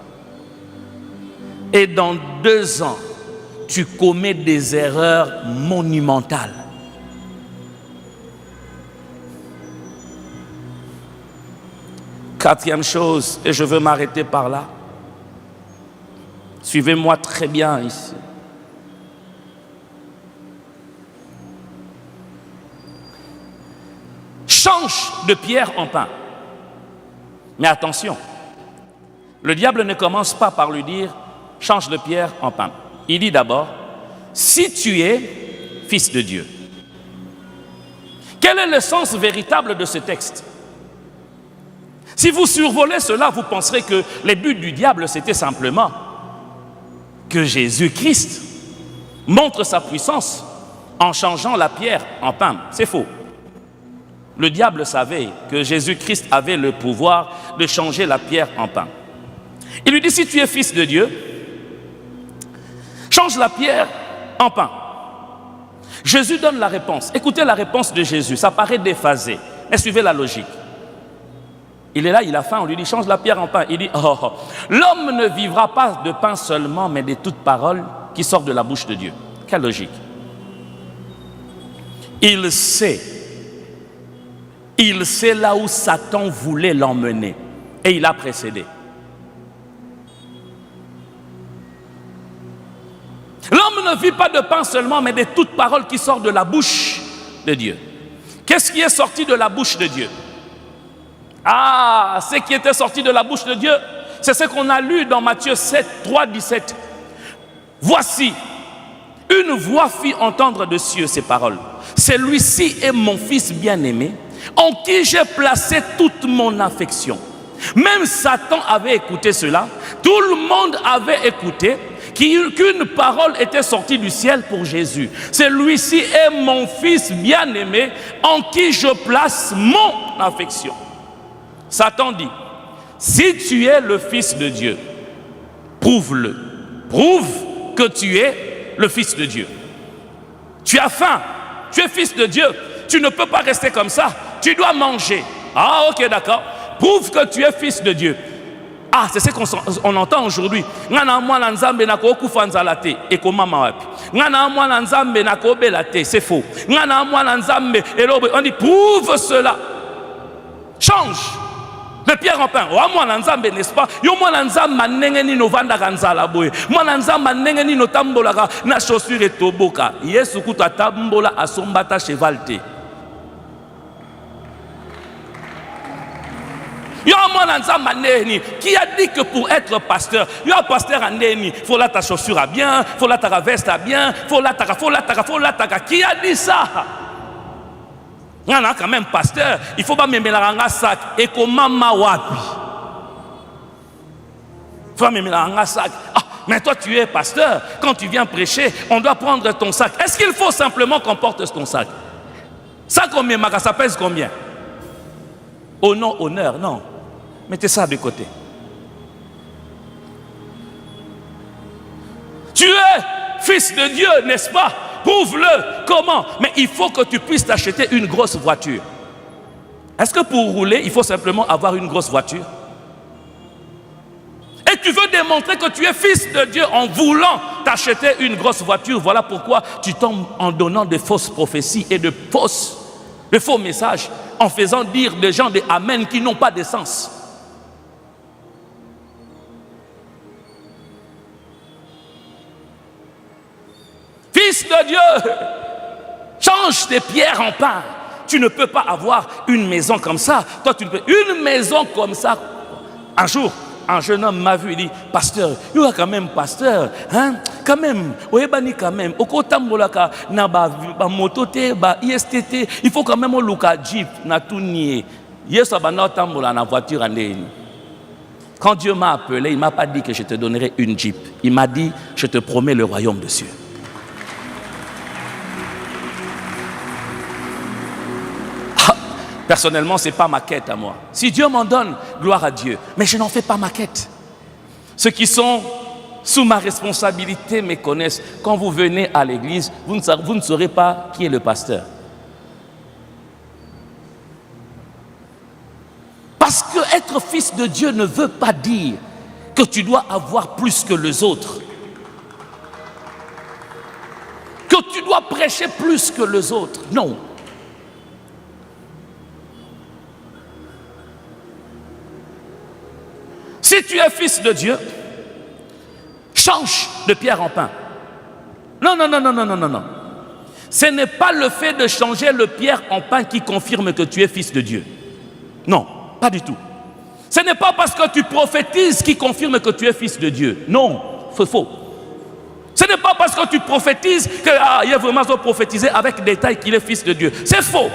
Et dans 2 ans, tu commets des erreurs monumentales. Quatrième chose, et je veux m'arrêter par là. Suivez-moi très bien ici. Change de pierre en pain. Mais attention, le diable ne commence pas par lui dire « change de pierre en pain ». Il dit d'abord « si tu es fils de Dieu ». Quel est le sens véritable de ce texte? Si vous survolez cela, vous penserez que le but du diable, c'était simplement que Jésus-Christ montre sa puissance en changeant la pierre en pain. C'est faux. Le diable savait que Jésus-Christ avait le pouvoir de changer la pierre en pain. Il lui dit, si tu es fils de Dieu, change la pierre en pain. Jésus donne la réponse. Écoutez la réponse de Jésus, ça paraît déphasé, mais suivez la logique. Il est là, il a faim, on lui dit change la pierre en pain. Il dit l'homme ne vivra pas de pain seulement, mais de toute parole qui sort de la bouche de Dieu. Quelle logique? Il sait là où Satan voulait l'emmener et il a précédé. L'homme ne vit pas de pain seulement, mais de toute parole qui sort de la bouche de Dieu. Qu'est-ce qui est sorti de la bouche de Dieu? Ah, ce qui était sorti de la bouche de Dieu, c'est ce qu'on a lu dans Matthieu 7, 3, 17. Voici, une voix fit entendre de cieux ces paroles. Celui-ci est mon fils bien-aimé, en qui j'ai placé toute mon affection. Même Satan avait écouté cela, tout le monde avait écouté qu'une parole était sortie du ciel pour Jésus. Celui-ci est mon fils bien-aimé, en qui je place mon affection. Satan dit, si tu es le fils de Dieu, prouve-le. Prouve que tu es le fils de Dieu. Tu as faim, tu es fils de Dieu, tu ne peux pas rester comme ça, tu dois manger. Ah ok, d'accord. Prouve que tu es fils de Dieu. Ah, c'est ce qu'on entend aujourd'hui. C'est faux. On dit prouve cela. Change Le Pierre en pain. Oh, moi nanzambe, n'est-ce pas? Yo moi nanzambe manenge ni novanda kanzala boye. Moi nanzambe manenge ni notambola na chaussure et toboka. Yesu kuta tambola asombata chevalte. Yo moi nanzambe maneni. Qui a dit que pour être pasteur, yo pasteur andeni, faut la ta chaussure à bien, faut la ta veste à bien, faut la ta. Qui a dit ça? On a quand même pasteur, il faut pas me mettre un sac et comment wapi. Il faut me mettre un sac. Ah, mais toi tu es pasteur, quand tu viens prêcher, on doit prendre ton sac. Est-ce qu'il faut simplement qu'on porte ton sac? Ça combien, ça pèse combien? Au nom, honneur, non. Mettez ça de côté. Tu es fils de Dieu, n'est-ce pas? Prouve-le. Comment? Mais il faut que tu puisses t'acheter une grosse voiture. Est-ce que pour rouler, il faut simplement avoir une grosse voiture? Et tu veux démontrer que tu es fils de Dieu en voulant t'acheter une grosse voiture. Voilà pourquoi tu tombes en donnant de fausses prophéties et de faux messages, en faisant dire des gens des amen qui n'ont pas de sens. Fils de Dieu, change des pierres en pain. Tu ne peux pas avoir une maison comme ça. Toi, tu ne peux. Une maison comme ça. Un jour, un jeune homme m'a vu, il dit, pasteur, il y a quand même pasteur, hein? Quand même, quand même, il faut quand même un look à Jeep, na tout nier. Na voiture en ligne. Quand Dieu m'a appelé, il ne m'a pas dit que je te donnerai une Jeep. Il m'a dit, je te promets le royaume des cieux. Personnellement, ce n'est pas ma quête à moi. Si Dieu m'en donne, gloire à Dieu. Mais je n'en fais pas ma quête. Ceux qui sont sous ma responsabilité me connaissent. Quand vous venez à l'église, vous ne saurez pas qui est le pasteur. Parce que être fils de Dieu ne veut pas dire que tu dois avoir plus que les autres. Que tu dois prêcher plus que les autres. Non. Si tu es fils de Dieu, change de pierre en pain. Non. Ce n'est pas le fait de changer le pierre en pain qui confirme que tu es fils de Dieu. Non, pas du tout. Ce n'est pas parce que tu prophétises qui confirme que tu es fils de Dieu. Non, c'est faux. Ce n'est pas parce que tu prophétises que il est vraiment prophétisé avec détail qu'il est fils de Dieu. C'est faux.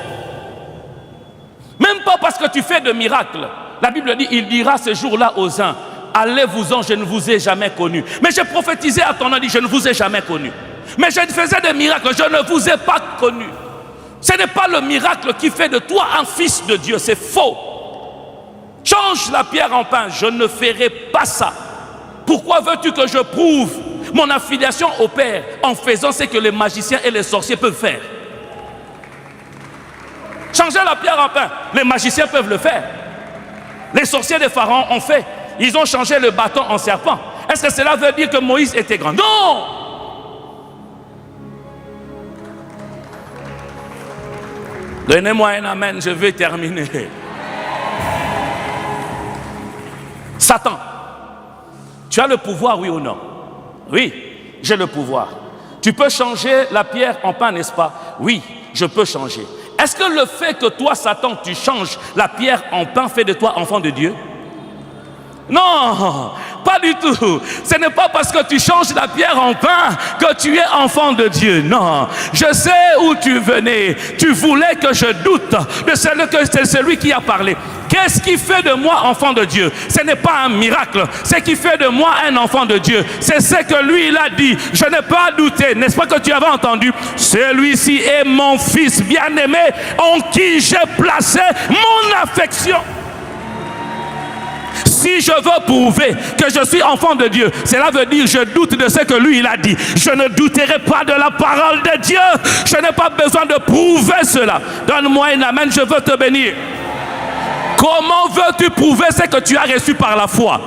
Même pas parce que tu fais de miracles. La Bible dit, il dira ce jour-là aux uns, allez-vous-en, je ne vous ai jamais connu. Mais j'ai prophétisé à ton nom, dit, je ne vous ai jamais connu. Mais je faisais des miracles, je ne vous ai pas connu. Ce n'est pas le miracle qui fait de toi un fils de Dieu, c'est faux. Change la pierre en pain, je ne ferai pas ça. Pourquoi veux-tu que je prouve mon affiliation au Père en faisant ce que les magiciens et les sorciers peuvent faire? Changer la pierre en pain, les magiciens peuvent le faire. Les sorciers de Pharaon ont fait. Ils ont changé le bâton en serpent. Est-ce que cela veut dire que Moïse était grand? Non! Donnez-moi un amen, je vais terminer. Satan, tu as le pouvoir, oui ou non? Oui, j'ai le pouvoir. Tu peux changer la pierre en pain, n'est-ce pas? Oui, je peux changer. Est-ce que le fait que toi, Satan, tu changes la pierre en pain fait de toi enfant de Dieu? Non, pas du tout. Ce n'est pas parce que tu changes la pierre en pain que tu es enfant de Dieu. Non, je sais où tu venais. Tu voulais que je doute de celui qui a parlé. Qu'est-ce qui fait de moi enfant de Dieu? Ce n'est pas un miracle. Ce qui fait de moi un enfant de Dieu, c'est ce que lui il a dit. Je n'ai pas douté. N'est-ce pas que tu avais entendu? Celui-ci est mon fils bien-aimé en qui j'ai placé mon affection. Si je veux prouver que je suis enfant de Dieu, cela veut dire que je doute de ce que lui il a dit. Je ne douterai pas de la parole de Dieu. Je n'ai pas besoin de prouver cela. Donne-moi un amen, je veux te bénir. Comment veux-tu prouver ce que tu as reçu par la foi?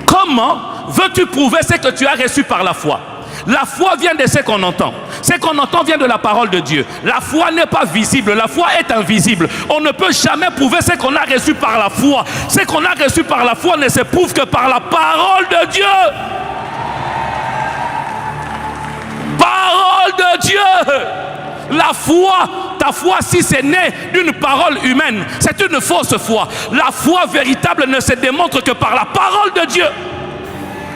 Comment veux-tu prouver ce que tu as reçu par la foi? La foi vient de ce qu'on entend. Ce qu'on entend vient de la parole de Dieu. La foi n'est pas visible, la foi est invisible. On ne peut jamais prouver ce qu'on a reçu par la foi. Ce qu'on a reçu par la foi ne se prouve que par la parole de Dieu. Parole de Dieu. La foi, ta foi, si c'est né d'une parole humaine, c'est une fausse foi. La foi véritable ne se démontre que par la parole de Dieu.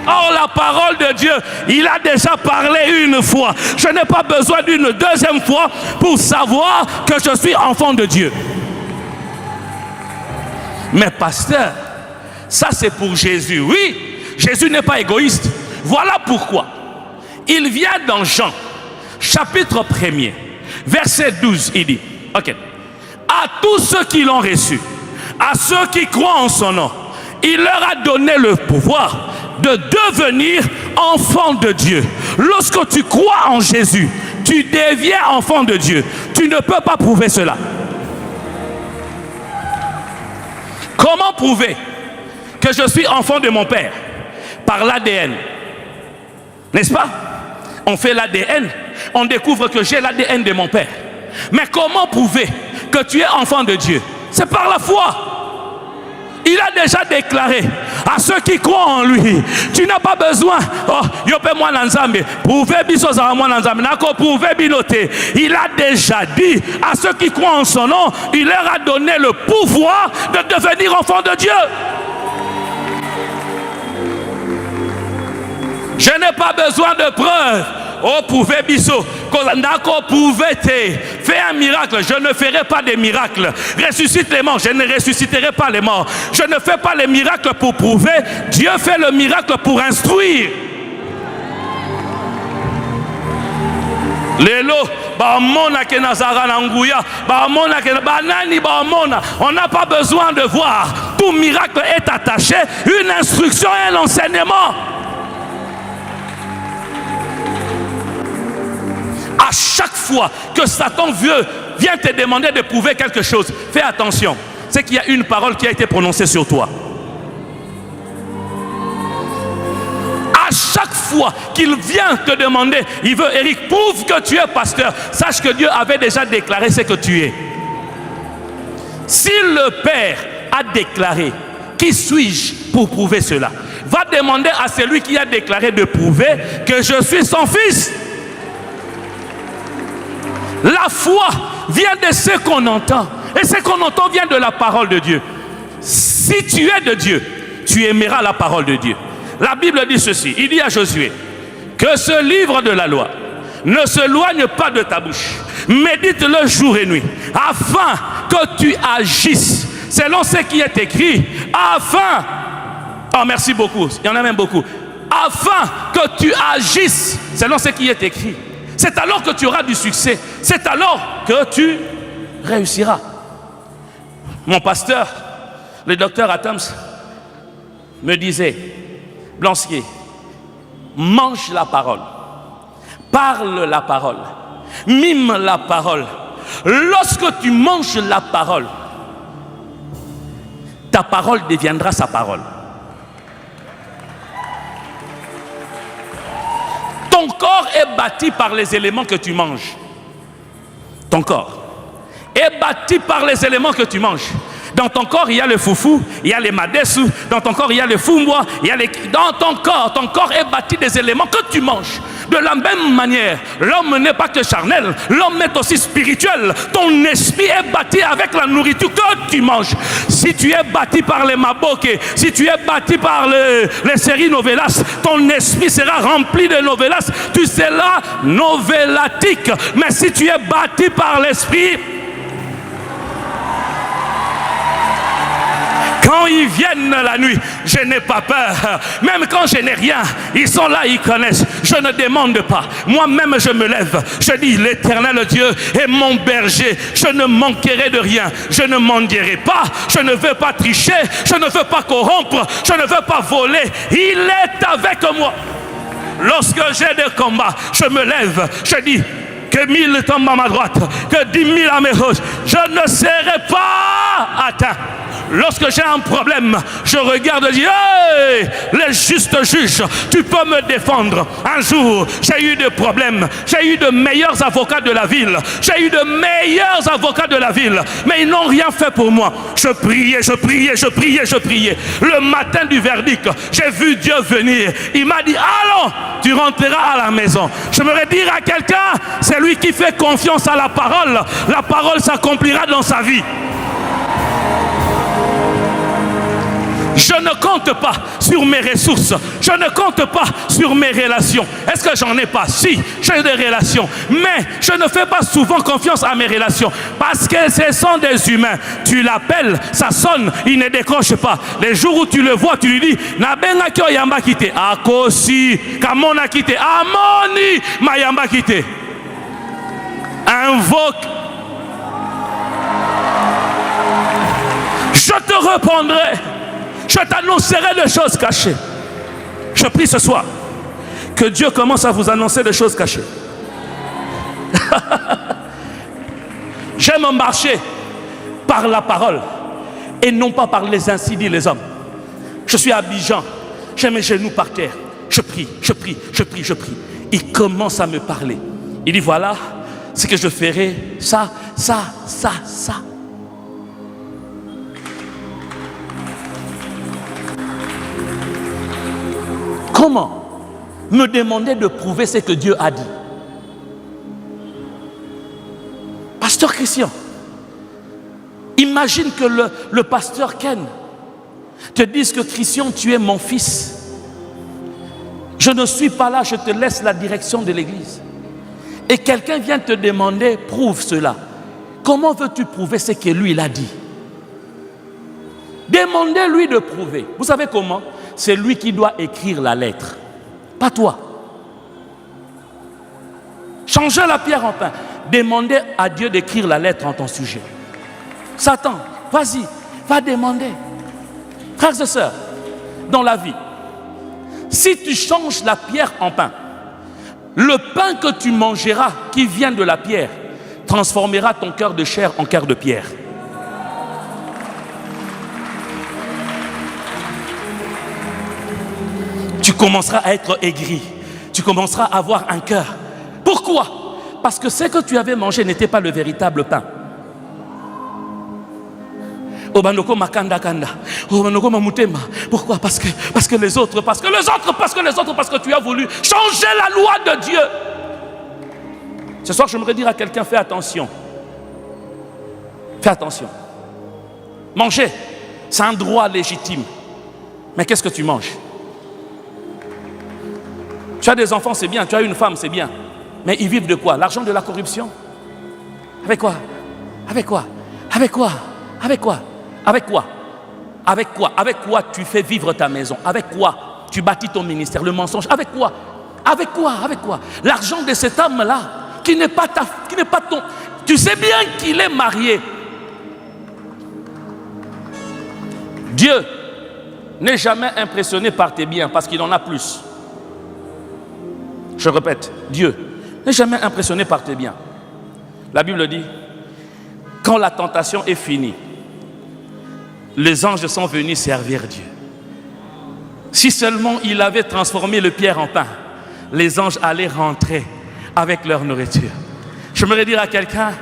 Or, la parole de Dieu, il a déjà parlé une fois. Je n'ai pas besoin d'une deuxième fois pour savoir que je suis enfant de Dieu. Mais pasteur, ça c'est pour Jésus. Oui, Jésus n'est pas égoïste. Voilà pourquoi. Il vient dans Jean, chapitre 1er, verset 12, il dit, ok, à tous ceux qui l'ont reçu, à ceux qui croient en son nom, il leur a donné le pouvoir de devenir enfants de Dieu. Lorsque tu crois en Jésus, tu deviens enfant de Dieu. Tu ne peux pas prouver cela. Comment prouver que je suis enfant de mon père? Par l'ADN. N'est-ce pas? On fait l'ADN, on découvre que j'ai l'ADN de mon père. Mais comment prouver que tu es enfant de Dieu? C'est par la foi. Il a déjà déclaré à ceux qui croient en lui, tu n'as pas besoin, il a déjà dit à ceux qui croient en son nom, il leur a donné le pouvoir de devenir enfants de Dieu. Je n'ai pas besoin de preuves. Oh, pouvez biso, fais un miracle, je ne ferai pas de miracles. Ressuscite les morts, je ne ressusciterai pas les morts. Je ne fais pas les miracles pour prouver, Dieu fait le miracle pour instruire. Lelo, on n'a pas besoin de voir. Tout miracle est attaché, une instruction et un enseignement. À chaque fois que Satan vient te demander de prouver quelque chose, fais attention. C'est qu'il y a une parole qui a été prononcée sur toi. À chaque fois qu'il vient te demander, il veut, Eric, prouve que tu es pasteur. Sache que Dieu avait déjà déclaré ce que tu es. Si le Père a déclaré, qui suis-je pour prouver cela? Va demander à celui qui a déclaré de prouver que je suis son fils. La foi vient de ce qu'on entend. Et ce qu'on entend vient de la parole de Dieu. Si tu es de Dieu, tu aimeras la parole de Dieu. La Bible dit ceci. Il dit à Josué que ce livre de la loi ne s'éloigne pas de ta bouche. Médite-le jour et nuit. Afin que tu agisses selon ce qui est écrit. Afin... Oh, merci beaucoup. Il y en a même beaucoup. Afin que tu agisses selon ce qui est écrit. C'est alors que tu auras du succès. C'est alors que tu réussiras. Mon pasteur, le docteur Adams, me disait, Blansquier, mange la parole, parle la parole, mime la parole. Lorsque tu manges la parole, ta parole deviendra sa parole. Ton corps est bâti par les éléments que tu manges. Ton corps est bâti par les éléments que tu manges. Dans ton corps, il y a le foufou, il y a les madessou. Dans ton corps, il y a le fumbois, il y a les... Dans ton corps est bâti des éléments que tu manges. De la même manière, l'homme n'est pas que charnel, l'homme est aussi spirituel. Ton esprit est bâti avec la nourriture que tu manges. Si tu es bâti par les maboké, si tu es bâti par les séries novelas, ton esprit sera rempli de novelas. Tu seras novellatique. Mais si tu es bâti par l'esprit, quand ils viennent la nuit, je n'ai pas peur. Même quand je n'ai rien, ils sont là, ils connaissent. Je ne demande pas. Moi-même, je me lève. Je dis, l'Éternel Dieu est mon berger. Je ne manquerai de rien. Je ne mendierai pas. Je ne veux pas tricher. Je ne veux pas corrompre. Je ne veux pas voler. Il est avec moi. Lorsque j'ai des combats, je me lève. Je dis, que 1000 tombent à ma droite, que 10 000 à mes gauches. Je ne serai pas atteint. Lorsque j'ai un problème, je regarde et dis, hey, les justes juges, tu peux me défendre. Un jour, j'ai eu des problèmes. J'ai eu de meilleurs avocats de la ville. J'ai eu de meilleurs avocats de la ville. Mais ils n'ont rien fait pour moi. Je priais. Le matin du verdict, j'ai vu Dieu venir. Il m'a dit, allons, tu rentreras à la maison. J'aimerais dire à quelqu'un, c'est lui qui fait confiance à la parole s'accomplira dans sa vie. Je ne compte pas sur mes ressources. Je ne compte pas sur mes relations. Est-ce que j'en ai pas? Si, j'ai des relations. Mais je ne fais pas souvent confiance à mes relations. Parce que ce sont des humains. Tu l'appelles, ça sonne, il ne décroche pas. Les jours où tu le vois, tu lui dis, Nabenga kyo yamba kite. Akosi, kamona kite. Amoni, mayamba kite. Invoque. Je te répondrai. Je t'annoncerai des choses cachées. Je prie ce soir que Dieu commence à vous annoncer des choses cachées. J'aime marcher par la parole et non pas par les insidies des hommes. Je suis à Abidjan, j'ai mes genoux par terre. Je prie. Il commence à me parler. Il dit voilà ce que je ferai, ça. Comment me demander de prouver ce que Dieu a dit? Pasteur Christian, imagine que le pasteur Ken te dise que Christian, tu es mon fils. Je ne suis pas là, je te laisse la direction de l'église. Et quelqu'un vient te demander, prouve cela. Comment veux-tu prouver ce que lui il a dit? Demandez-lui de prouver. Vous savez comment? C'est lui qui doit écrire la lettre, pas toi. Changez la pierre en pain. Demandez à Dieu d'écrire la lettre en ton sujet. Satan, vas-y, va demander. Frères et sœurs, dans la vie, si tu changes la pierre en pain, le pain que tu mangeras, qui vient de la pierre, transformera ton cœur de chair en cœur de pierre. Tu commenceras à être aigri. Tu commenceras à avoir un cœur. Pourquoi? Parce que ce que tu avais mangé n'était pas le véritable pain. Pourquoi? Parce que les autres, parce que tu as voulu changer la loi de Dieu. Ce soir, j'aimerais dire à quelqu'un, fais attention. Fais attention. Manger, c'est un droit légitime. Mais qu'est-ce que tu manges? Tu as des enfants, c'est bien. Tu as une femme, c'est bien. Mais ils vivent de quoi? L'argent de la corruption? Avec quoi? Avec quoi? Avec quoi? Avec quoi? Avec quoi? Avec quoi? Avec quoi tu fais vivre ta maison? Avec quoi tu bâtis ton ministère? Le mensonge? Avec quoi? Avec quoi? Avec quoi? L'argent de cet homme-là, qui n'est pas ton... Tu sais bien qu'il est marié. Dieu n'est jamais impressionné par tes biens parce qu'il en a plus. Je répète, Dieu n'est jamais impressionné par tes biens. La Bible dit, quand la tentation est finie, les anges sont venus servir Dieu. Si seulement il avait transformé le pierre en pain, les anges allaient rentrer avec leur nourriture. J'aimerais dire à quelqu'un,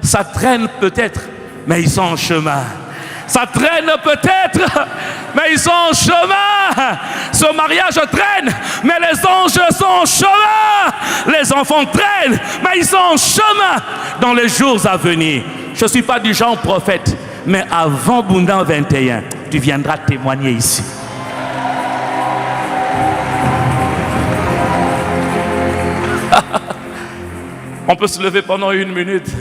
ça traîne peut-être, mais ils sont en chemin. Ça traîne peut-être, mais ils sont en chemin. Ce mariage traîne, mais les anges sont en chemin. Les enfants traînent, mais ils sont en chemin. Dans les jours à venir, je ne suis pas du genre prophète, mais avant Boundan 21, tu viendras témoigner ici. On peut se lever pendant 1 minute.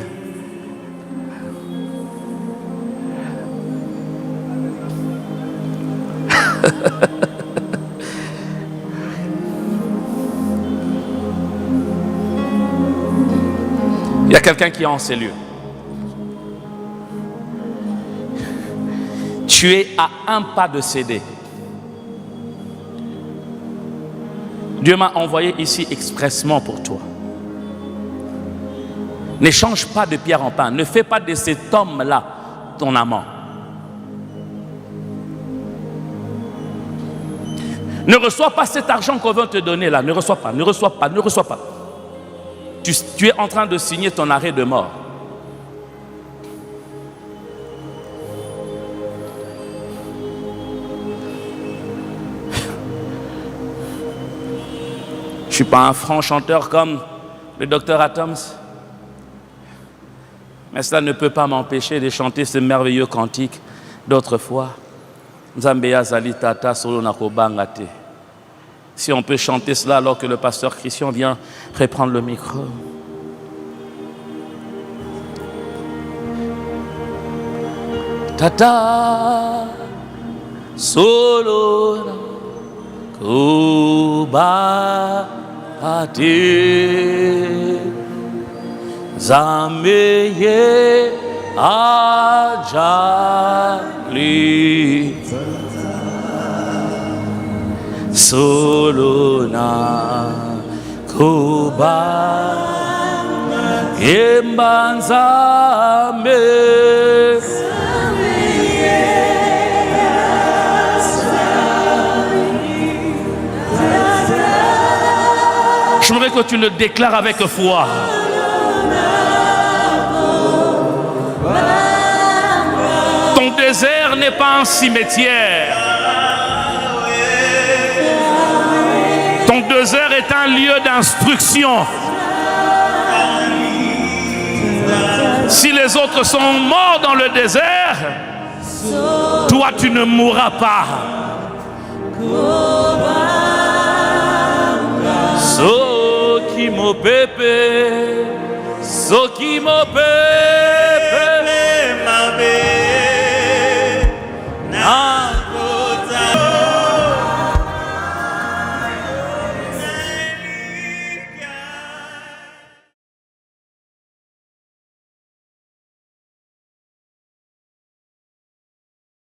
Il y a quelqu'un qui est en ces lieux. Tu es à un pas de céder. Dieu m'a envoyé ici expressement pour toi. N'échange pas de pierre en pain. Ne fais pas de cet homme-là ton amant. Ne reçois pas cet argent qu'on veut te donner là. Ne reçois pas, ne reçois pas, ne reçois pas. Tu es en train de signer ton arrêt de mort. Je ne suis pas un franc chanteur comme le docteur Atoms. Mais cela ne peut pas m'empêcher de chanter ce merveilleux cantique d'autrefois. Si on peut chanter cela alors que le pasteur Christian vient reprendre le micro. Tata solo kuba ate Zambeye ajali Solona Kuba Embanzame Je voudrais que tu le déclares avec foi. Ton désert n'est pas un cimetière. Ton désert est un lieu d'instruction. Si les autres sont morts dans le désert, toi tu ne mourras pas. Soki mo pepe, soki mo pepe.